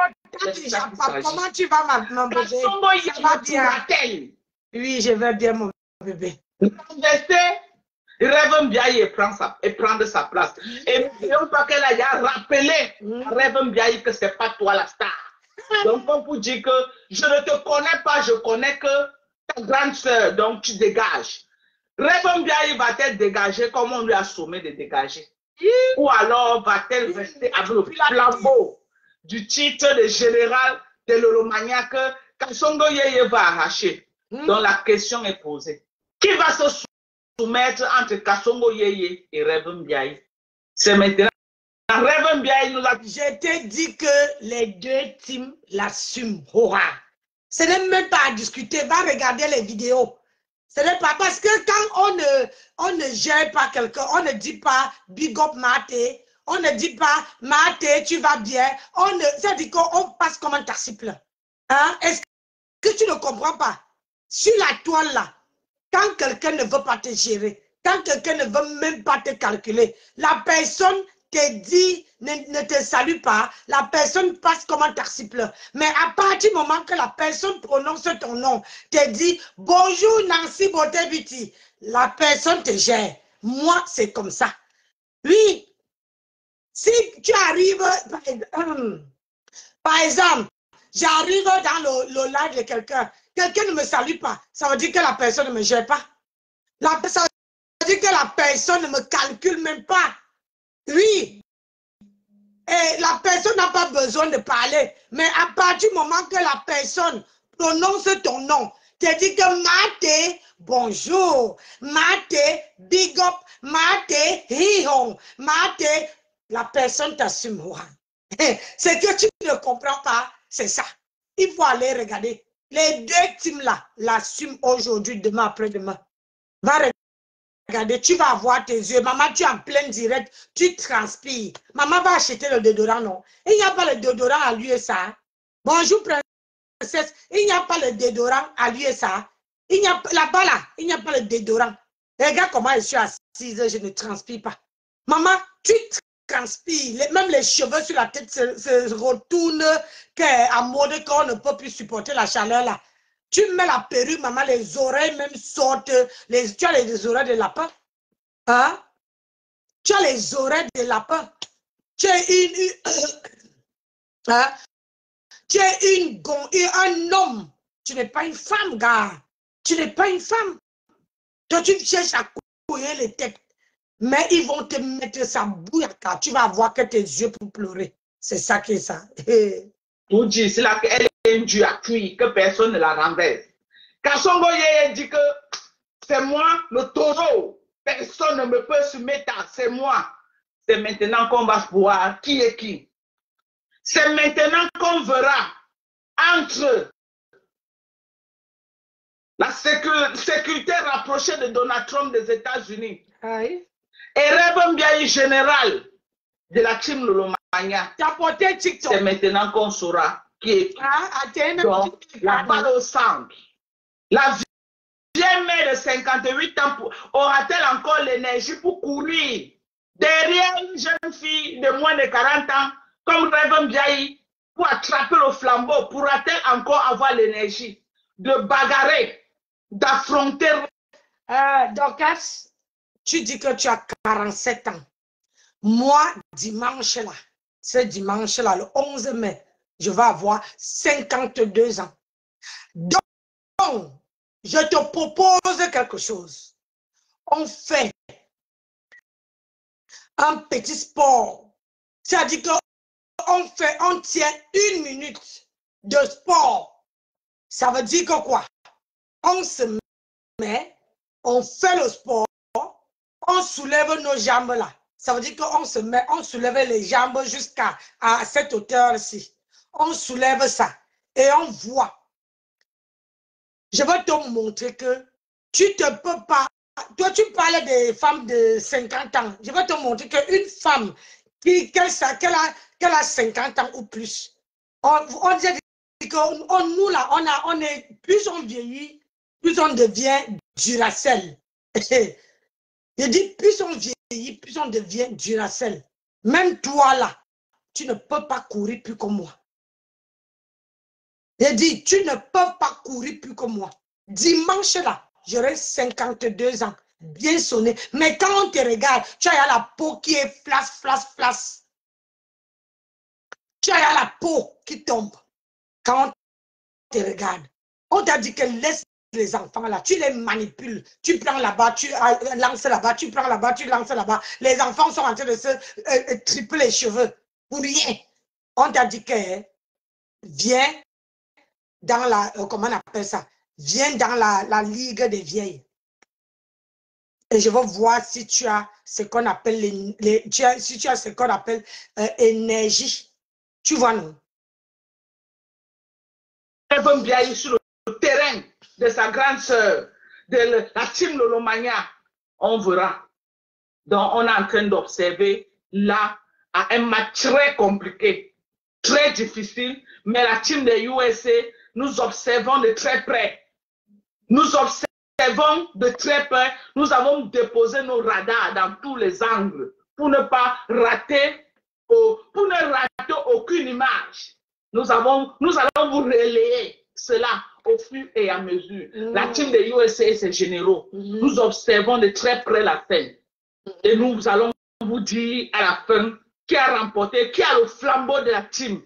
Comment tu vas m'embaucher? Kasongo Yeye va-t-elle? Oui, je vais bien, mon bébé. Renverser Raven Mbiali et prendre sa place. Et n'oublions pas qu'elle a rappelé à Raven Mbiali que ce n'est pas toi la star. Donc, on peut dire que je ne te connais pas, je connais que ta grande soeur, donc tu dégages. Raven Mbiali va-t-elle dégager comme on lui a sommé de dégager? Ou alors va-t-elle rester avec le flambeau du titre de général de Lolomania que Kasongo Yeye va arracher? Donc, la question est posée. Qui va se soumettre entre Kasongo Yeye et Raven Mbiali? C'est maintenant. Raven Mbiali nous a... Je t'ai dit que les deux teams l'assument. Ce n'est même pas à discuter. Va regarder les vidéos. Ce n'est pas parce que quand on ne gère pas quelqu'un, on ne dit pas big up Maté, on ne dit pas Maté, tu vas bien. Ça dit qu'on passe comme un disciple. Hein? Est-ce que tu ne comprends pas? Sur la toile là, quand quelqu'un ne veut pas te gérer, quand quelqu'un ne veut même pas te calculer, la personne te dit, ne te salue pas, la personne passe comme un disciple. Mais à partir du moment que la personne prononce ton nom, te dit bonjour Nancy Botebiti, la personne te gère. Moi, c'est comme ça. Oui, si tu arrives, par exemple, j'arrive dans le live de quelqu'un ne me salue pas, ça veut dire que la personne ne me gère pas. Ça veut dire que la personne ne me calcule même pas. Oui. Et la personne n'a pas besoin de parler. Mais à partir du moment que la personne prononce ton nom, te dit que Mate, bonjour, Mate, big up, Mate, hi-hong, Mate, la personne t'assume. Ce que tu ne comprends pas, c'est ça. Il faut aller regarder. Les deux teams là l'assument aujourd'hui, demain, après-demain. Va regarder, tu vas avoir tes yeux. Maman, tu es en plein direct, tu transpires. Maman va acheter le déodorant, non? Il n'y a pas le déodorant à l'USA. Bonjour, princesse. Il n'y a pas le déodorant à l'USA. Il n'y a là-bas, là, il n'y a pas le déodorant. Regarde comment je suis assise, je ne transpire pas. Maman, tu transpires. Même les cheveux sur la tête se retournent à mode qu'on ne peut plus supporter la chaleur, là. Tu mets la perruque, maman, les oreilles même sortent. Tu as les oreilles de lapin. Hein? Tu as les oreilles de lapin. Tu es hein? Tu es un homme. Tu n'es pas une femme, gars. Tu n'es pas une femme. Toi, tu cherches à couiller les têtes. Mais ils vont te mettre sa bouillaka. Tu vas avoir que tes yeux pour pleurer. C'est ça qui est ça. Tout dit, c'est là qu'elle est due à cuire, que personne ne la renverse. Kassongo Yeye dit que c'est moi le taureau. Personne ne me peut se mettre à c'est moi. C'est maintenant qu'on va voir qui est qui. C'est maintenant qu'on verra entre la sécurité rapprochée de Donald Trump des États-Unis et Reba Mbiaye général de la team Lolomania. C'est maintenant qu'on saura qui est qui. Donc, la balle au centre. La vieille mère de 58 ans aura-t-elle encore l'énergie pour courir derrière une jeune fille de moins de 40 ans comme Reba Mbiaye pour attraper le flambeau? Pourra-t-elle encore avoir l'énergie de bagarrer, d'affronter? Dorcas, tu dis que tu as 47 ans. Moi, dimanche là, ce dimanche là, le 11 mai, je vais avoir 52 ans. Donc, je te propose quelque chose. On fait un petit sport. C'est-à-dire qu'on tient 1 minute de sport. Ça veut dire que quoi? On se met, on fait le sport, on soulève nos jambes là. Ça veut dire qu'on se met, on soulève les jambes jusqu'à cette hauteur-ci. On soulève ça et on voit. Je vais te montrer que tu ne peux pas. Toi, tu parlais des femmes de 50 ans. Je vais te montrer qu'une femme qui a 50 ans ou plus, on dit que nous là, on est, plus on vieillit, plus on devient Duracell. Je dis, plus on vieillit, plus on devient Duracell. Même toi là, tu ne peux pas courir plus comme moi. Je dis, tu ne peux pas courir plus comme moi. Dimanche là, j'aurai 52 ans, bien sonné. Mais quand on te regarde, tu as la peau qui est flas. Tu as la peau qui tombe. Quand on te regarde, on t'a dit que laisse les enfants là, tu les manipules. Tu prends là-bas, tu lances là-bas, tu prends là-bas, tu lances là-bas. Les enfants sont en train de se tripler les cheveux. Pour rien. On t'a dit que viens dans la, comment on appelle ça? Viens dans la ligue des vieilles. Et je veux voir si tu as ce qu'on appelle si tu as ce qu'on appelle énergie. Tu vois, non? Reba Mbiaye sur le terrain de sa grande sœur, de la team Lolomania, on verra. Donc, on est en train d'observer là un match très compliqué, très difficile, mais la team de USA, nous observons de très près. Nous observons de très près. Nous avons déposé nos radars dans tous les angles pour ne pas rater, aucune image. Nous allons vous relayer cela au fur et à mesure. La team de USA et ses généraux, nous observons de très près la scène. Et nous allons vous dire à la fin qui a remporté, qui a le flambeau de la team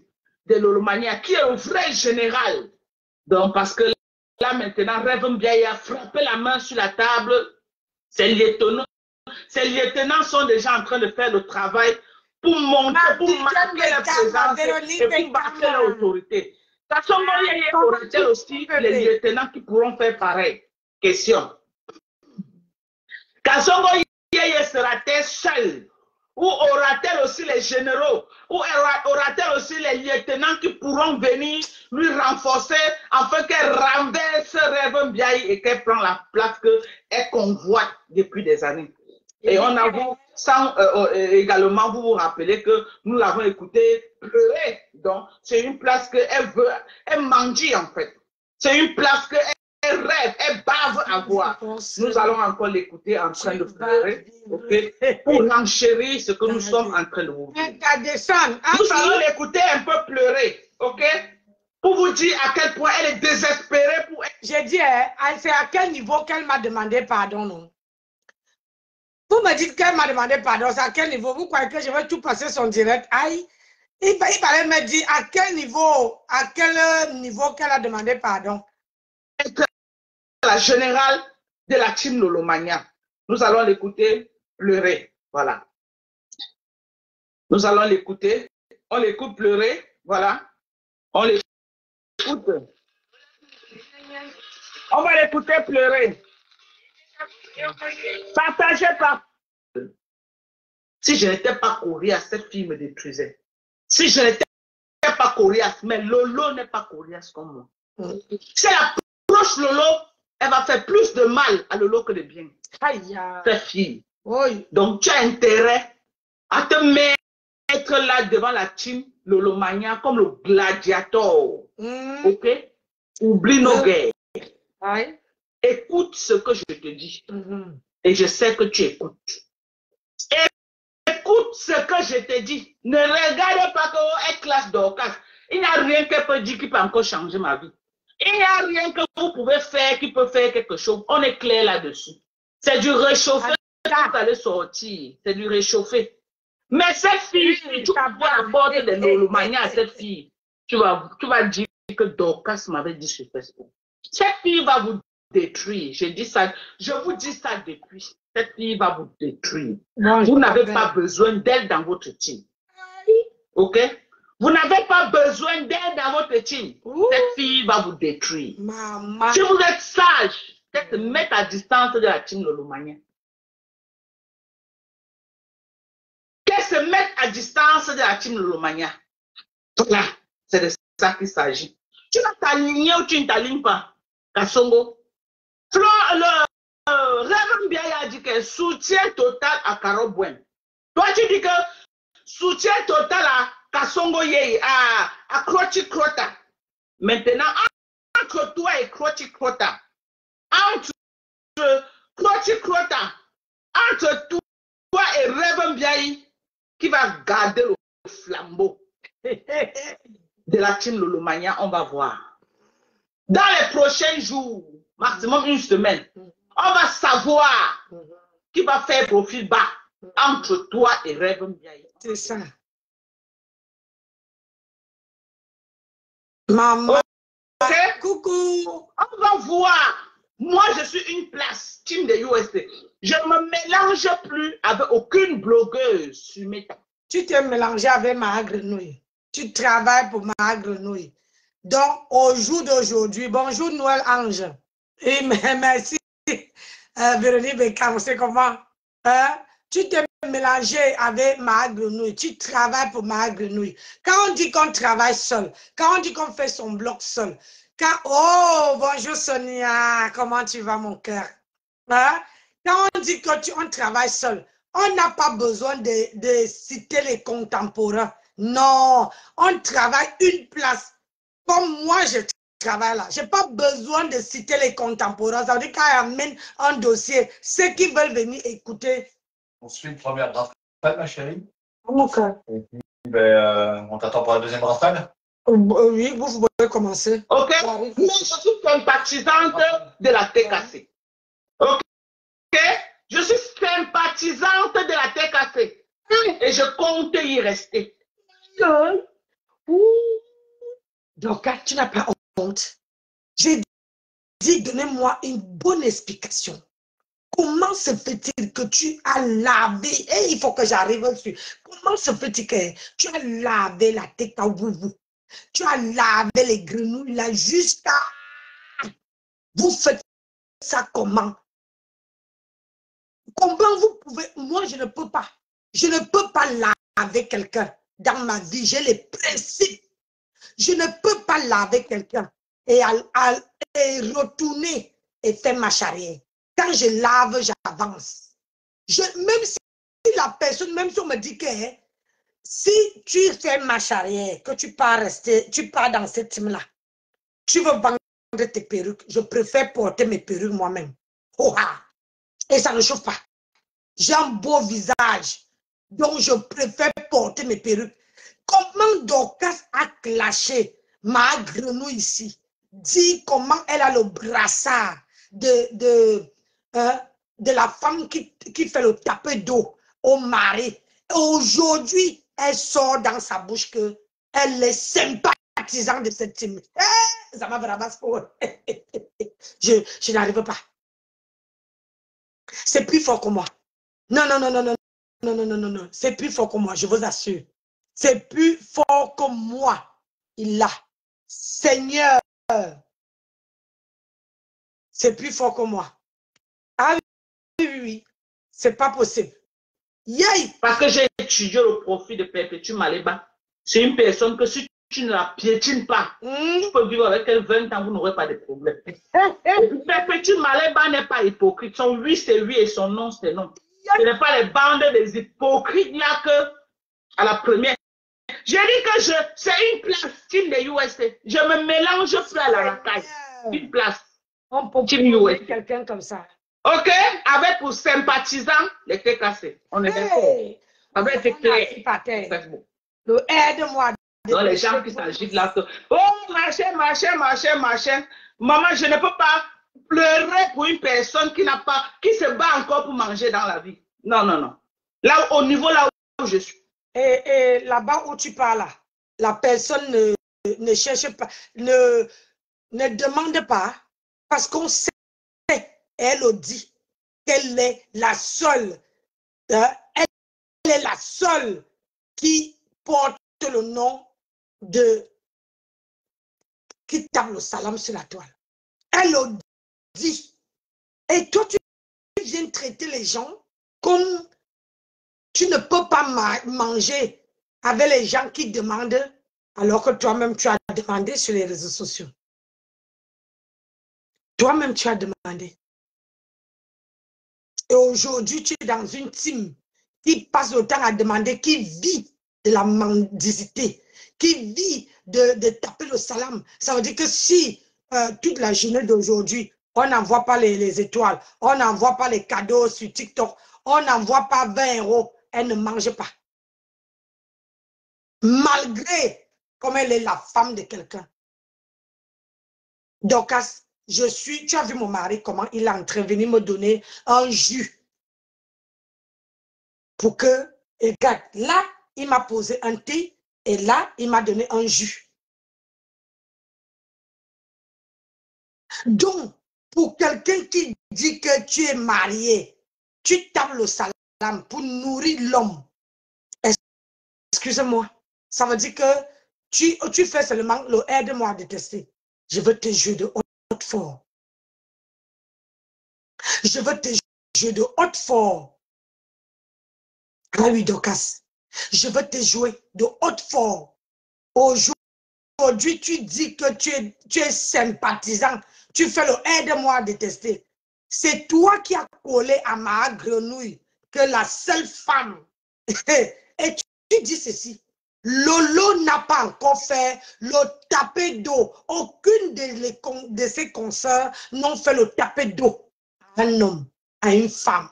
de Lolomania, qui est le vrai général. Donc, parce que là, maintenant, Reba Mbiaye a frappé la main sur la table. C'est l'étonnant ces lieutenants sont déjà en train de faire le travail pour monter, pour marquer leur présence et pour marquer leur autorité. Kasongo Yeye aura-t-elle aussi les lieutenants qui pourront faire pareil? Question. Kasongo Yeye sera-t-elle seule? Ou aura-t-elle aussi les généraux? Ou aura-t-elle aussi les lieutenants qui pourront venir lui renforcer afin qu'elle renverse Rêve Mbiaye et qu'elle prenne la place qu'elle convoite depuis des années? Et on a vu, sans également vous vous rappeler que nous l'avons écouté pleurer. Donc, c'est une place qu'elle veut, elle mendie en fait. C'est une place qu'elle rêve, elle bave à voir. Nous allons encore l'écouter en train de pleurer, ok, pour renchérir ce que nous sommes en train de vous dire. Nous allons l'écouter un peu pleurer, ok, pour vous dire à quel point elle est désespérée. J'ai dit, c'est à quel niveau qu'elle m'a demandé pardon, non? Vous me dites qu'elle m'a demandé pardon, c'est à quel niveau? Vous croyez que je vais tout passer son direct? Aïe, il fallait me dire à quel niveau qu'elle a demandé pardon. La générale de la team Lolomania. Nous allons l'écouter pleurer. Voilà. Nous allons l'écouter. On l'écoute pleurer. Voilà. On l'écoute. On va l'écouter pleurer. Partagez pas. Si je n'étais pas coriace, cette fille me détruisait. Si je n'étais pas coriace, mais Lolo n'est pas coriace comme moi. Si elle approche Lolo, elle va faire plus de mal à Lolo que de bien. Cette fille. Oui. Donc tu as intérêt à te mettre là devant la team Lolomania comme le gladiateur. Ok? Oublie nos guerres. Oui. Écoute ce que je te dis. Et je sais que tu écoutes. Écoute ce que je te dis. Ne regarde pas qu'elle classe d'Orcas. Il n'y a rien qu'elle peut dire qui peut encore changer ma vie. Il n'y a rien que vous pouvez faire qui peut faire quelque chose. On est clair là-dessus. C'est du réchauffé que vous allez sortir. C'est du réchauffé. Mais cette fille, si tu vois la porte de Lolomania à cette fille, tu vas dire que Dorcas m'avait dit sur Facebook. Cette fille va vous détruire. Je dis ça, je vous dis ça depuis. Cette fille va vous détruire. Non, vous n'avez pas besoin d'elle dans votre team. Ok? Vous n'avez pas besoin d'elle dans votre team. Cette fille va vous détruire. Maman. Si vous êtes sage, peut-être mettre à distance de la team Lolomania. Qu'elle se mette à distance de la team Lolomania. Voilà, c'est de ça qu'il s'agit. Tu vas t'aligner ou tu ne t'alignes pas. Kasongo. Rêve Mbiaye a dit que soutien total à Caro Buen. Toi, tu dis que soutien total à Kasongo Yeye, à Krochi Krota. Maintenant, entre toi et Krochi Krota, entre Krochi Krota, entre toi et Rêve Mbiaye, qui va garder le flambeau de la team Lolomania, on va voir. Dans les prochains jours, maximum une semaine, on va savoir qui va faire profil bas entre toi et Rêve Mbiaye. C'est ça. Maman. Ok? Coucou. On va voir. Moi, je suis une place, team de USD. Je ne me mélange plus avec aucune blogueuse sur mes temps. Tu t'es mélangé avec ma grenouille. Tu travailles pour ma grenouille. Donc, au jour d'aujourd'hui, bonjour Noël Ange. Et merci, Véronique Beckham, c'est comment? Tu t'es mélangé avec ma grenouille. Tu travailles pour ma grenouille. Quand on dit qu'on travaille seul, quand on dit qu'on fait son bloc seul, oh, bonjour Sonia, comment tu vas mon cœur? Quand on dit qu'on travaille seul, on n'a pas besoin de citer les contemporains. Non, on travaille une place. Comme moi, je travaille là. Je n'ai pas besoin de citer les contemporains. Ça veut dire quand j'amène un dossier, ceux qui veulent venir écouter. On se fait une première rafale, ma chérie. Mon cœur. Et puis, on t'attend pour la deuxième rafale. Oui, vous pouvez commencer. Ok. Mais je suis sympathisante de la TKC. Ok. Je suis sympathisante de la TKC. Et je compte y rester. Donc, tu n'as pas honte. J'ai dit, donnez-moi une bonne explication. Comment se fait-il que tu as lavé, et il faut que j'arrive dessus, comment se fait-il que tu as lavé la tête à vous, tu as lavé les grenouilles là jusqu'à... Vous faites ça comment? Comment vous pouvez... Moi, je ne peux pas. Je ne peux pas laver quelqu'un dans ma vie. J'ai les principes. Je ne peux pas laver quelqu'un et retourner et faire ma charrière. Quand je lave, j'avance. Même si la personne, même si on me dit que si tu fais ma charrière, que tu pars dans cette team-là, tu veux vendre tes perruques, je préfère porter mes perruques moi-même. Oh, et ça ne chauffe pas. J'ai un beau visage, donc je préfère porter mes perruques. Comment Dorcas a clashé ma grenouille ici? Dis comment elle a le brassard de la femme qui fait le tapé d'eau au mari. Aujourd'hui, elle sort dans sa bouche que elle est sympathisante de cette team. Ça m'a vraiment fort. Je n'arrive pas. C'est plus fort que moi. Non, non, non, non, non, non, non, non, non, non. C'est plus fort que moi, je vous assure. C'est plus fort que moi. Il a. Seigneur. C'est plus fort que moi. Ah oui, oui, oui. C'est pas possible. Yay! Parce que j'ai étudié le profil de Perpétue Maleba. C'est une personne que si tu ne la piétines pas, tu peux vivre avec elle 20 ans, vous n'aurez pas de problème. Perpétue Maleba n'est pas hypocrite. Son oui, c'est oui et son non, c'est non. Ce n'est pas les bandes des hypocrites. Il n'y a que à la première. J'ai dit que c'est une place, team des USA. Je me mélange plus à la racaille. Une place. On peut team quelqu'un comme ça. Ok, avec pour sympathisant les têtes cassées. On est d'accord. Avec tes clés. Aide-moi. Donc les gens qui s'agitent là. Oh, machin. Maman, je ne peux pas pleurer pour une personne qui se bat encore pour manger dans la vie. Non, non, non. Là, au niveau là où je suis. Et là-bas où tu parles, la personne ne cherche pas, ne demande pas, parce qu'on sait, elle dit qu'elle est la seule, elle est la seule qui porte le nom de, qui tape le salam sur la toile. Elle le dit. Et toi, tu viens traiter les gens comme tu ne peux pas manger avec les gens qui demandent, alors que toi-même, tu as demandé sur les réseaux sociaux. Toi-même, tu as demandé. Et aujourd'hui, tu es dans une team qui passe le temps à demander, qui vit de la mendicité, qui vit de taper le salam. Ça veut dire que si toute la journée d'aujourd'hui, on n'envoie pas les étoiles, on n'envoie pas les cadeaux sur TikTok, on n'envoie pas 20 €, elle ne mange pas. Malgré comme elle est la femme de quelqu'un. Donc, tu as vu mon mari, comment il est en train de venir me donner un jus. Pour que, regarde, là, il m'a posé un thé et là, il m'a donné un jus. Donc, pour quelqu'un qui dit que tu es marié, tu tapes le salam pour nourrir l'homme. Excuse-moi, ça veut dire que tu fais seulement le aide-moi à détester. Je veux te jouer de haute fort. Je veux te jouer de haute fort. Ah oui, Dorcas. Je veux te jouer de haute fort. Aujourd'hui, tu dis que tu es sympathisant. Tu fais le aide-moi à détester. C'est toi qui as collé à ma grenouille que la seule femme. Et tu dis ceci. Lolo n'a pas encore fait le tapé d'eau. Aucune de ses consoeurs n'ont fait le tapé d'eau à un homme, à une femme,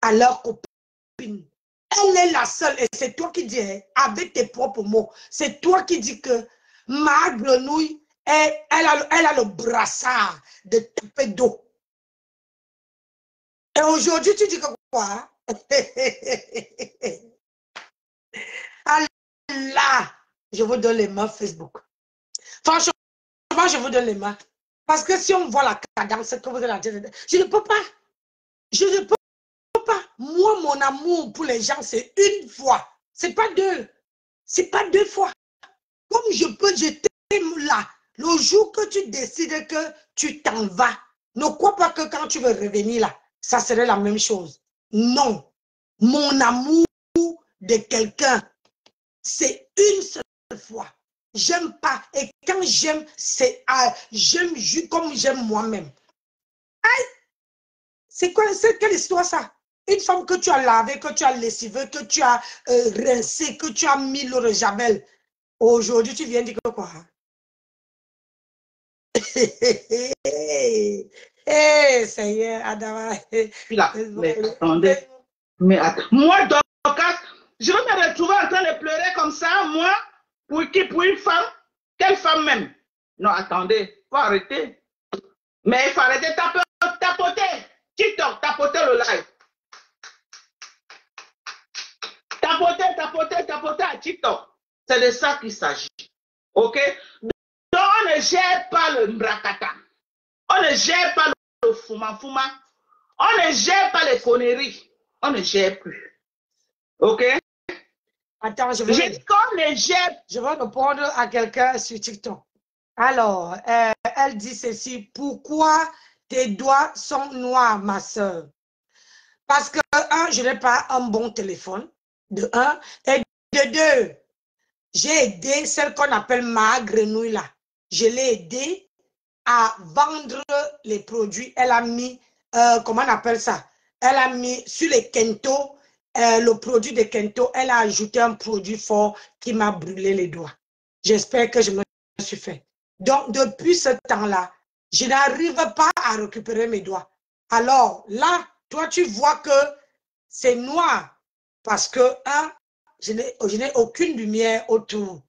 à leur copine. Elle est la seule, et c'est toi qui dis, avec tes propres mots, c'est toi qui dis que ma grenouille, elle a le brassard de tapé d'eau. Et aujourd'hui, tu dis que quoi? Là, je vous donne les mains Facebook. Franchement, je vous donne les mains. Parce que si on voit la cadence que vous avez, je ne peux pas. Je ne peux pas. Moi, mon amour pour les gens, c'est une fois. C'est pas deux. C'est pas deux fois. Comme je t'aime là. Le jour que tu décides que tu t'en vas, ne crois pas que quand tu veux revenir là, ça serait la même chose. Non. Mon amour de quelqu'un, c'est une seule fois. J'aime pas. Et quand j'aime, c'est j'aime comme j'aime moi-même. C'est quelle histoire ça? Une femme que tu as lavé, que tu as lessivé, que tu as rincé, que tu as mis l'eau de Javel. Aujourd'hui, tu viens dire que quoi? Seigneur, Adama. Mais attendez. Moi, Dorcas, je vais me retrouver en train de pleurer comme ça, moi, pour qui? Pour une femme? Quelle femme même? Non, attendez, faut arrêter. Mais il faut arrêter de tapoter. TikTok, tapoter le live. Tapoter à TikTok. C'est de ça qu'il s'agit. OK? Donc, on ne gère pas le mbrakata. On ne gère pas le fuma. On ne gère pas les conneries. On ne gère plus. OK? Attends, je J'ai dit qu'on ne gère. Je vais répondre à quelqu'un sur TikTok. Alors, elle dit ceci. Pourquoi tes doigts sont noirs, ma soeur? Parce que, un, je n'ai pas un bon téléphone, de un. Et de deux, j'ai aidé celle qu'on appelle ma grenouille là. Je l'ai aidée à vendre les produits. Elle a mis, comment on appelle ça? Elle a mis sur les Kento, le produit de Kento, elle a ajouté un produit fort qui m'a brûlé les doigts. J'espère que je me suis fait. Donc, depuis ce temps-là, je n'arrive pas à récupérer mes doigts. Alors, là, toi, tu vois que c'est noir parce que, un, je n'ai aucune lumière autour.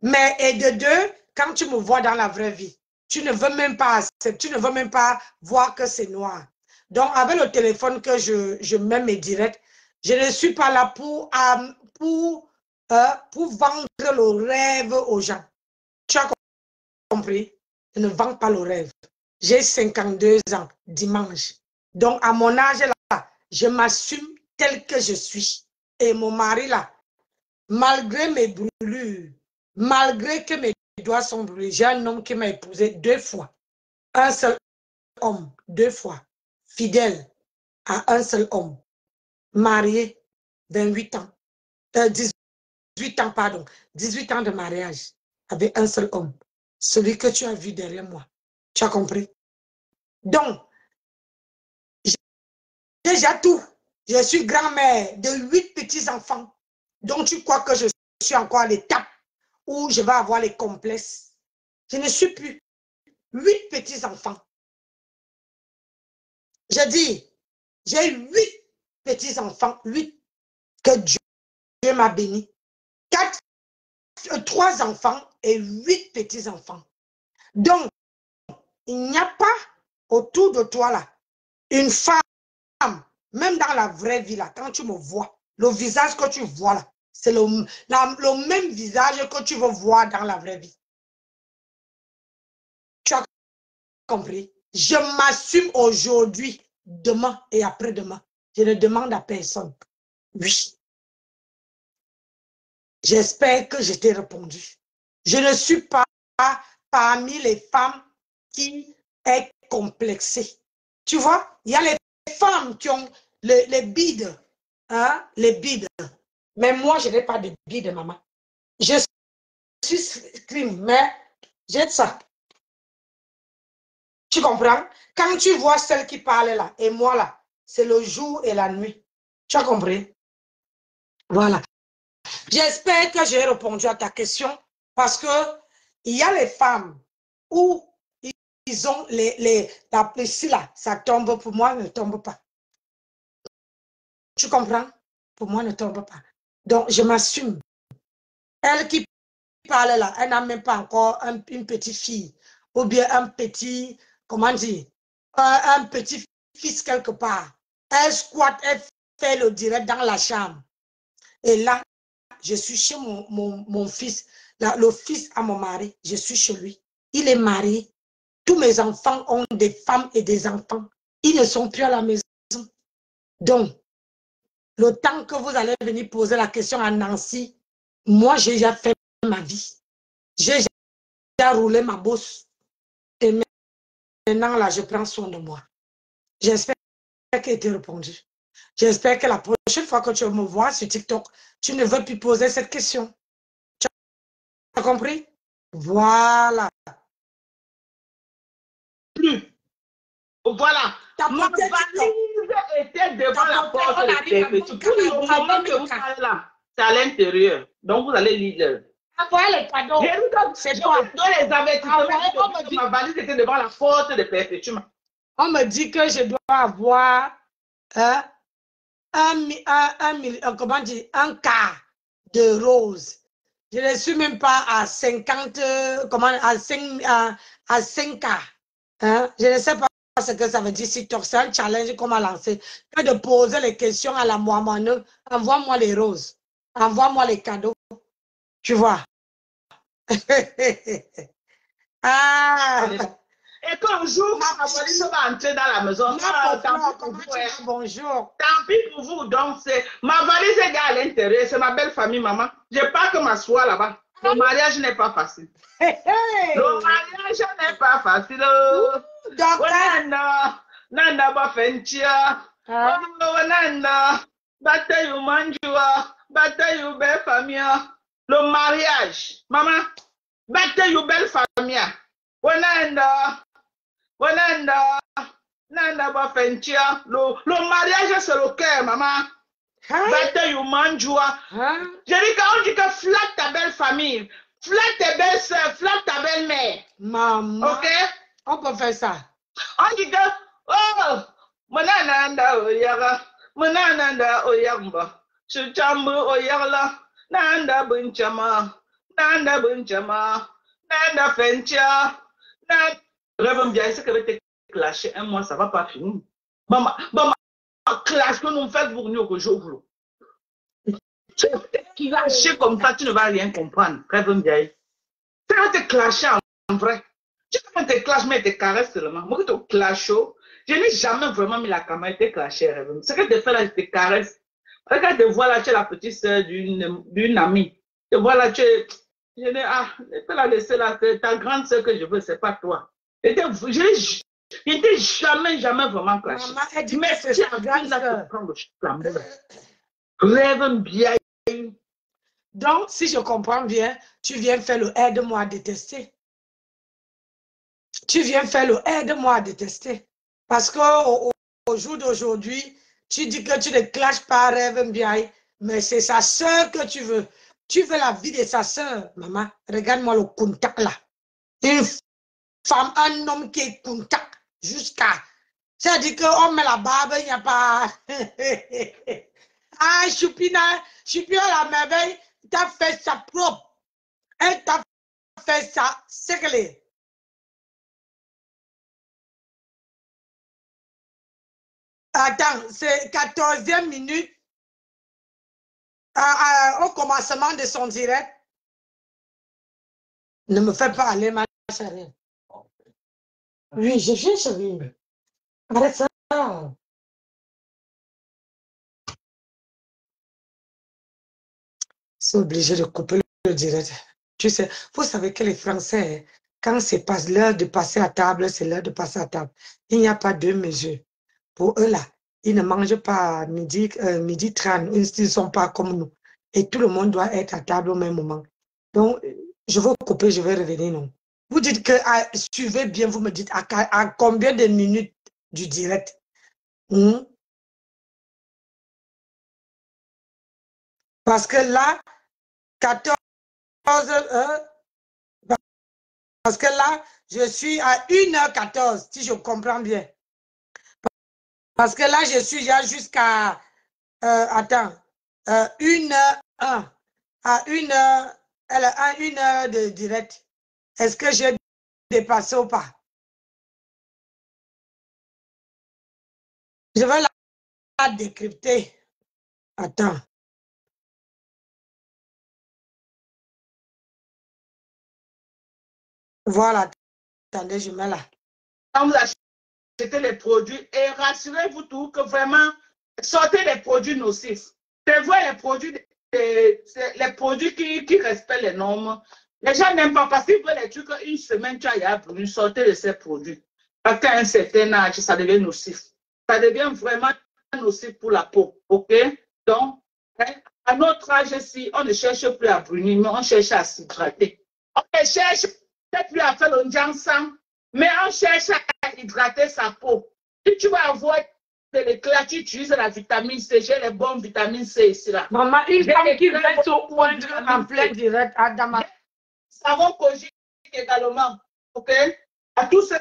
Mais, et de deux, quand tu me vois dans la vraie vie, tu ne veux même pas accepter, tu ne veux même pas voir que c'est noir. Donc, avec le téléphone que je mets mes directs, je ne suis pas là pour vendre le rêve aux gens. Tu as compris? Je ne vends pas le rêve. J'ai 52 ans dimanche. Donc, à mon âge là, je m'assume tel que je suis. Et mon mari là, malgré mes brûlures, malgré que mes doigts sont brûlés, j'ai un homme qui m'a épousé 2 fois. Un seul homme, 2 fois. Fidèle à un seul homme. Marié, 28 ans. 18 ans, pardon. 18 ans de mariage avec un seul homme. Celui que tu as vu derrière moi. Tu as compris? Donc, j'ai déjà tout. Je suis grand-mère de 8 petits-enfants. Donc, tu crois que je suis encore à l'étape où je vais avoir les complexes? Je ne suis plus. 8 petits-enfants. Je dis, j'ai 8 petits-enfants, 8 que Dieu m'a béni. 3 enfants et 8 petits-enfants. Donc, il n'y a pas autour de toi là une femme, même dans la vraie vie là, quand tu me vois, le visage que tu vois là, c'est le même visage que tu veux voir dans la vraie vie. Tu as compris? Je m'assume aujourd'hui, demain et après-demain. Je ne demande à personne. Oui. J'espère que je t'ai répondu. Je ne suis pas parmi les femmes qui est complexée. Tu vois, il y a les femmes qui ont les bides. Hein, les bides. Mais moi, je n'ai pas de bides, maman. Je suis crime, mais j'ai ça. Tu comprends? Quand tu vois celle qui parle là, et moi là, c'est le jour et la nuit. Tu as compris? Voilà. J'espère que j'ai répondu à ta question parce que il y a les femmes où ils ont la ici là, ça tombe, pour moi, ne tombe pas. Tu comprends? Pour moi, ne tombe pas. Donc, je m'assume. Elle qui parle là, elle n'a même pas encore une petite fille ou bien un petit, comment dire, un petit fils quelque part. Elle squatte, elle fait le direct dans la chambre. Et là, je suis chez mon fils, le fils à mon mari, je suis chez lui. Il est marié. Tous mes enfants ont des femmes et des enfants. Ils ne sont plus à la maison. Donc, le temps que vous allez venir poser la question à Nancy, moi, j'ai déjà fait ma vie. J'ai déjà roulé ma bosse. Et maintenant, là, je prends soin de moi. J'espère qu'elle t'a répondu. J'espère que la prochaine fois que tu me vois sur TikTok, tu ne veux plus poser cette question. Tu as compris? Voilà. Plus. Voilà. Ma valise était devant la porte de perpétuité. Pour le moment que vous parlez là, c'est à l'intérieur. Donc, vous allez lire. Envoyez les cadeaux. C'est toi. Je vous donne les avertissements. Ma valise était devant la porte de perpétuité. On me dit que je dois avoir comment dire, un quart de rose. Je ne suis même pas à 50, à 5 quarts. Hein? Je ne sais pas ce que ça veut dire. Si c'est un challenge qu'on m'a lancé, que de poser les questions à la moine. Envoie-moi les roses. Envoie-moi les cadeaux. Tu vois. Ah. Et qu'un jour, ma valise va entrer dans la maison. Bonjour. Tant pis pour vous. Donc, ma valise est à l'intérieur. C'est ma belle famille, maman. Je n'ai pas que m'asseoir là-bas. Le mariage n'est pas facile. Le mariage n'est pas facile. Nana ba fentia. Nana bataille manjua. Bataille belle famille. Le mariage. Maman. Bataille belle famille. Nanda ba fentia. Le mariage c'est le cœur, maman. Bataille manjua. Je dis qu'on dit que flatte ta belle famille. Flatte tes belles soeurs, flatte ta belle-mère. Maman. Ok? On peut faire ça. On dit que, oh, manananda oyaga, manananda oyagba, chuchambu oyagla, nanda bunchama, nanda fentia, nanda. Rêve bien, ce que va te clasher un mois, ça va pas finir. Maman, clash que nous faisons pour nous que je vous. Tu vas te clasher comme ça, tu ne vas rien comprendre. Rêve bien. Tu vas te clasher en vrai. Tu peux te clasher, mais te caresses seulement. Moi, je te clash, je n'ai jamais vraiment mis la caméra et te clasher. Ce que tu fais là, je te caresse. Regarde, te vois là, tu es la petite soeur d'une amie. Te vois là, tu es. Je peux la laisser là, c'est ta grande soeur que je veux, c'est pas toi. Je n'étais jamais vraiment clashé. Maman, elle dit mais que c'est sa grande soeur. Rêve bien. Donc, si je comprends bien, tu viens faire le aide-moi à détester. Tu viens faire le aide-moi à détester. Parce qu'au jour d'aujourd'hui, tu dis que tu ne clashes pas Rêve bien, mais c'est sa soeur que tu veux. Tu veux la vie de sa soeur, maman. Regarde-moi le contact là. Une femme, un homme qui est contact jusqu'à. C'est-à-dire qu'on met la barbe, il n'y a pas. Ah, Choupina, la merveille, t'as fait ça propre. Elle t'a fait ça, c'est que les. Attends, c'est 14e minute au commencement de son direct. Ne me fais pas aller, ma chérie. Oui, je viens, chérie. Arrête ça. C'est obligé de couper le direct. Tu sais, vous savez que les Français, quand c'est pas l'heure de passer à table, c'est l'heure de passer à table. Il n'y a pas deux mesures. Pour eux, là, ils ne mangent pas midi 30. Ils ne sont pas comme nous. Et tout le monde doit être à table au même moment. Donc, je vais couper, je vais revenir, non. Vous dites que, suivez bien, vous me dites à combien de minutes du direct. Parce que là, 14 heures, parce que là, je suis à 1h14, si je comprends bien. Parce que là, je suis déjà jusqu'à, attends, 1h01, à 1h, à 1h de direct. Est-ce que j'ai dépassé ou pas? Je vais la décrypter. Attends. Voilà. Attendez, je mets là. Quand vous achetez les produits, et rassurez-vous tout que vraiment, sortez les produits nocifs. C'est vrai, les produits qui respectent les normes. Les gens n'aiment pas parce qu'ils veulent les trucs une semaine, tu as brûlé, sortez de ces produits. Parce qu'à un certain âge, ça devient nocif. Ça devient vraiment nocif pour la peau. OK? Donc, à notre âge ici, on ne cherche plus à brunir, mais on cherche à s'hydrater. On ne cherche peut-être plus à faire le sang, mais on cherche à hydrater sa peau. Si tu vas avoir de l'éclat, tu utilises la vitamine C. J'ai les bonnes vitamines C ici là. Maman, une femme qui vient se poindre en plein direct à Dama. Savon Kojic également. OK? À tous ceux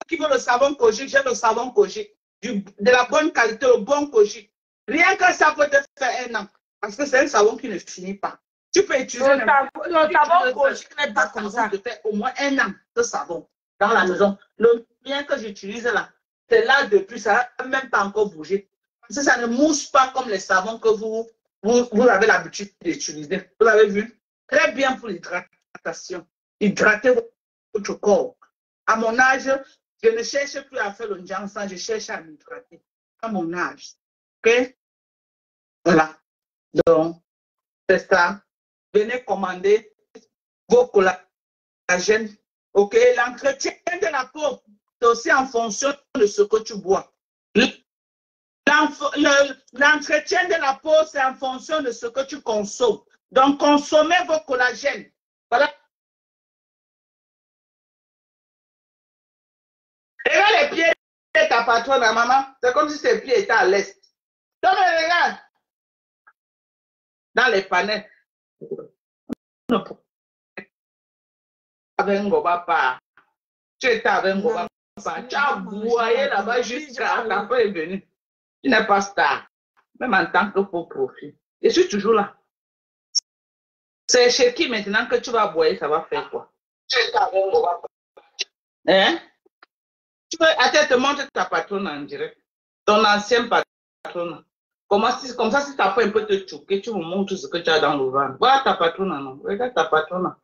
qui veulent le savon Kojic, j'ai le savon Kojic. De la bonne qualité, le bon Kojic. Rien que ça peut te faire 1 an. Parce que c'est un savon qui ne finit pas. Tu peux utiliser le savon Kojic n'est pas comme ça. De faire au moins 1 an de savon dans la maison. Le bien que j'utilise là, c'est là depuis, ça n'a même pas encore bougé. Parce que ça ne mousse pas comme les savons que vous avez l'habitude d'utiliser. Vous avez vu? Très bien pour l'hydratation. Hydrater votre corps. À mon âge, je ne cherche plus à faire le jansan, je cherche à m'hydrater. À mon âge. OK? Voilà. Donc, c'est ça. Venez commander vos collagènes. OK? L'entretien de la peau, c'est aussi en fonction de ce que tu bois. L'entretien de la peau, c'est en fonction de ce que tu consommes. Donc, consommez vos collagènes. Voilà. Regarde les pieds de ta patronne, maman. C'est comme si ses pieds étaient à l'est. Donc, regarde. Dans les panels. Avec Ngoba pas. Tu étais avec Ngoba pas. Tu as boyé là-bas jusqu'à la fin est venue. Tu n'es pas star. Même en tant que faux profil. Je suis toujours là. C'est chez qui maintenant que tu vas boyer, ça va faire quoi? Tu étais avec Ngoba pas. Hein? Tu veux, attends, te montre ta patronne en direct. Ton ancienne patronne. Comme ça, si ta femme peut te choquer, tu me montres ce que tu as dans le ventre. Voilà ta patronne, non? Regarde ta patronne.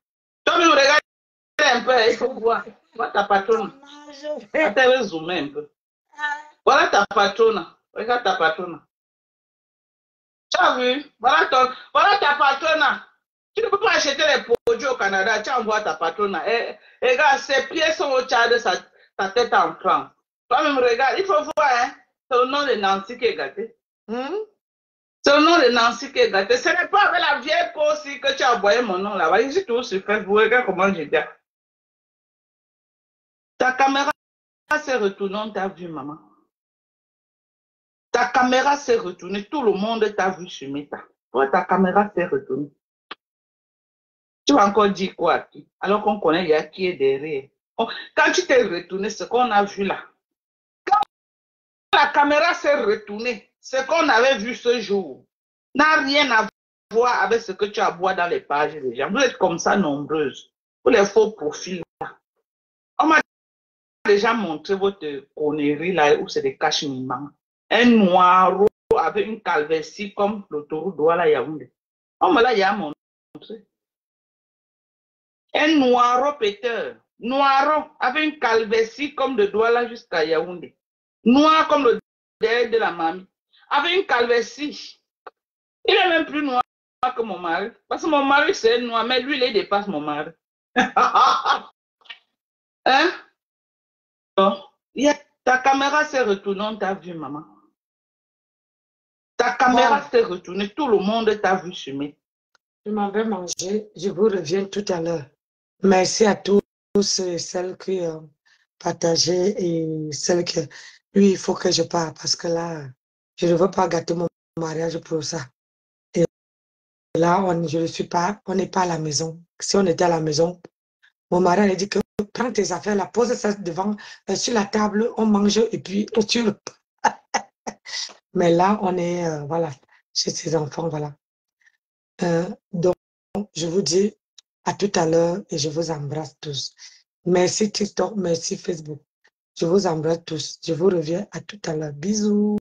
Toi-même, regarde un peu, il faut voir. Voilà ta patronne. Attends, je vais zoomer un peu. Voilà ta patronne. Regarde ta patronne. Tu as vu? Voilà ta patronne. Tu ne peux pas acheter les produits au Canada. Tu envoies ta patronne. Et regarde, ses pieds sont au tchad de sa tête en France. Toi-même, regarde, il faut voir, hein. C'est le nom de Nancy qui est gâté. C'est le nom de Nancy qui est gâté. Ce n'est pas avec la vieille peau aussi que tu as envoyé mon nom là-bas. Je suis toujours sur Facebook. Regarde comment je dis. Ta caméra s'est retournée, on t'a vu, maman. Ta caméra s'est retournée. Tout le monde t'a vu sur Meta. Toi, ta caméra s'est retournée. Tu vas encore dire quoi à qui? Alors qu'on connaît, il y a qui est derrière. Quand tu t'es retourné, ce qu'on a vu là. Quand la caméra s'est retournée, ce qu'on avait vu ce jour n'a rien à voir avec ce que tu as vu dans les pages des gens. Vous êtes comme ça nombreuses. Pour les faux profils là. On m'a déjà montré votre connerie là où c'est des cachemiments. Un noiro avec une calvitie comme l'autoroute Douala Yaoundé. On me l'a montré. Un noiro péteur. Noiro avec une calvitie comme de Douala jusqu'à Yaoundé. Noir comme le derrière de la mamie. Avec une calvitie. Il est même plus noir que mon mari. Parce que mon mari c'est noir, mais lui il dépasse mon mari. Hein? Bon. Ta caméra s'est retournée, on t'a vu, maman. Ta caméra s'est retournée, tout le monde t'a vu fumer. Je m'en vais manger, je vous reviens tout à l'heure. Merci à tous et celles qui ont partagé et celles qui... Lui, il faut que je parte parce que là, je ne veux pas gâter mon mariage pour ça. Et là, on n'est pas à la maison. Si on était à la maison, mon mari a dit que prends tes affaires, la pose ça devant, sur la table, on mange et puis tu le... Mais là, on est, voilà, chez ses enfants, voilà. Donc, je vous dis à tout à l'heure et je vous embrasse tous. Merci TikTok, merci Facebook. Je vous embrasse tous. Je vous reviens à tout à l'heure. Bisous.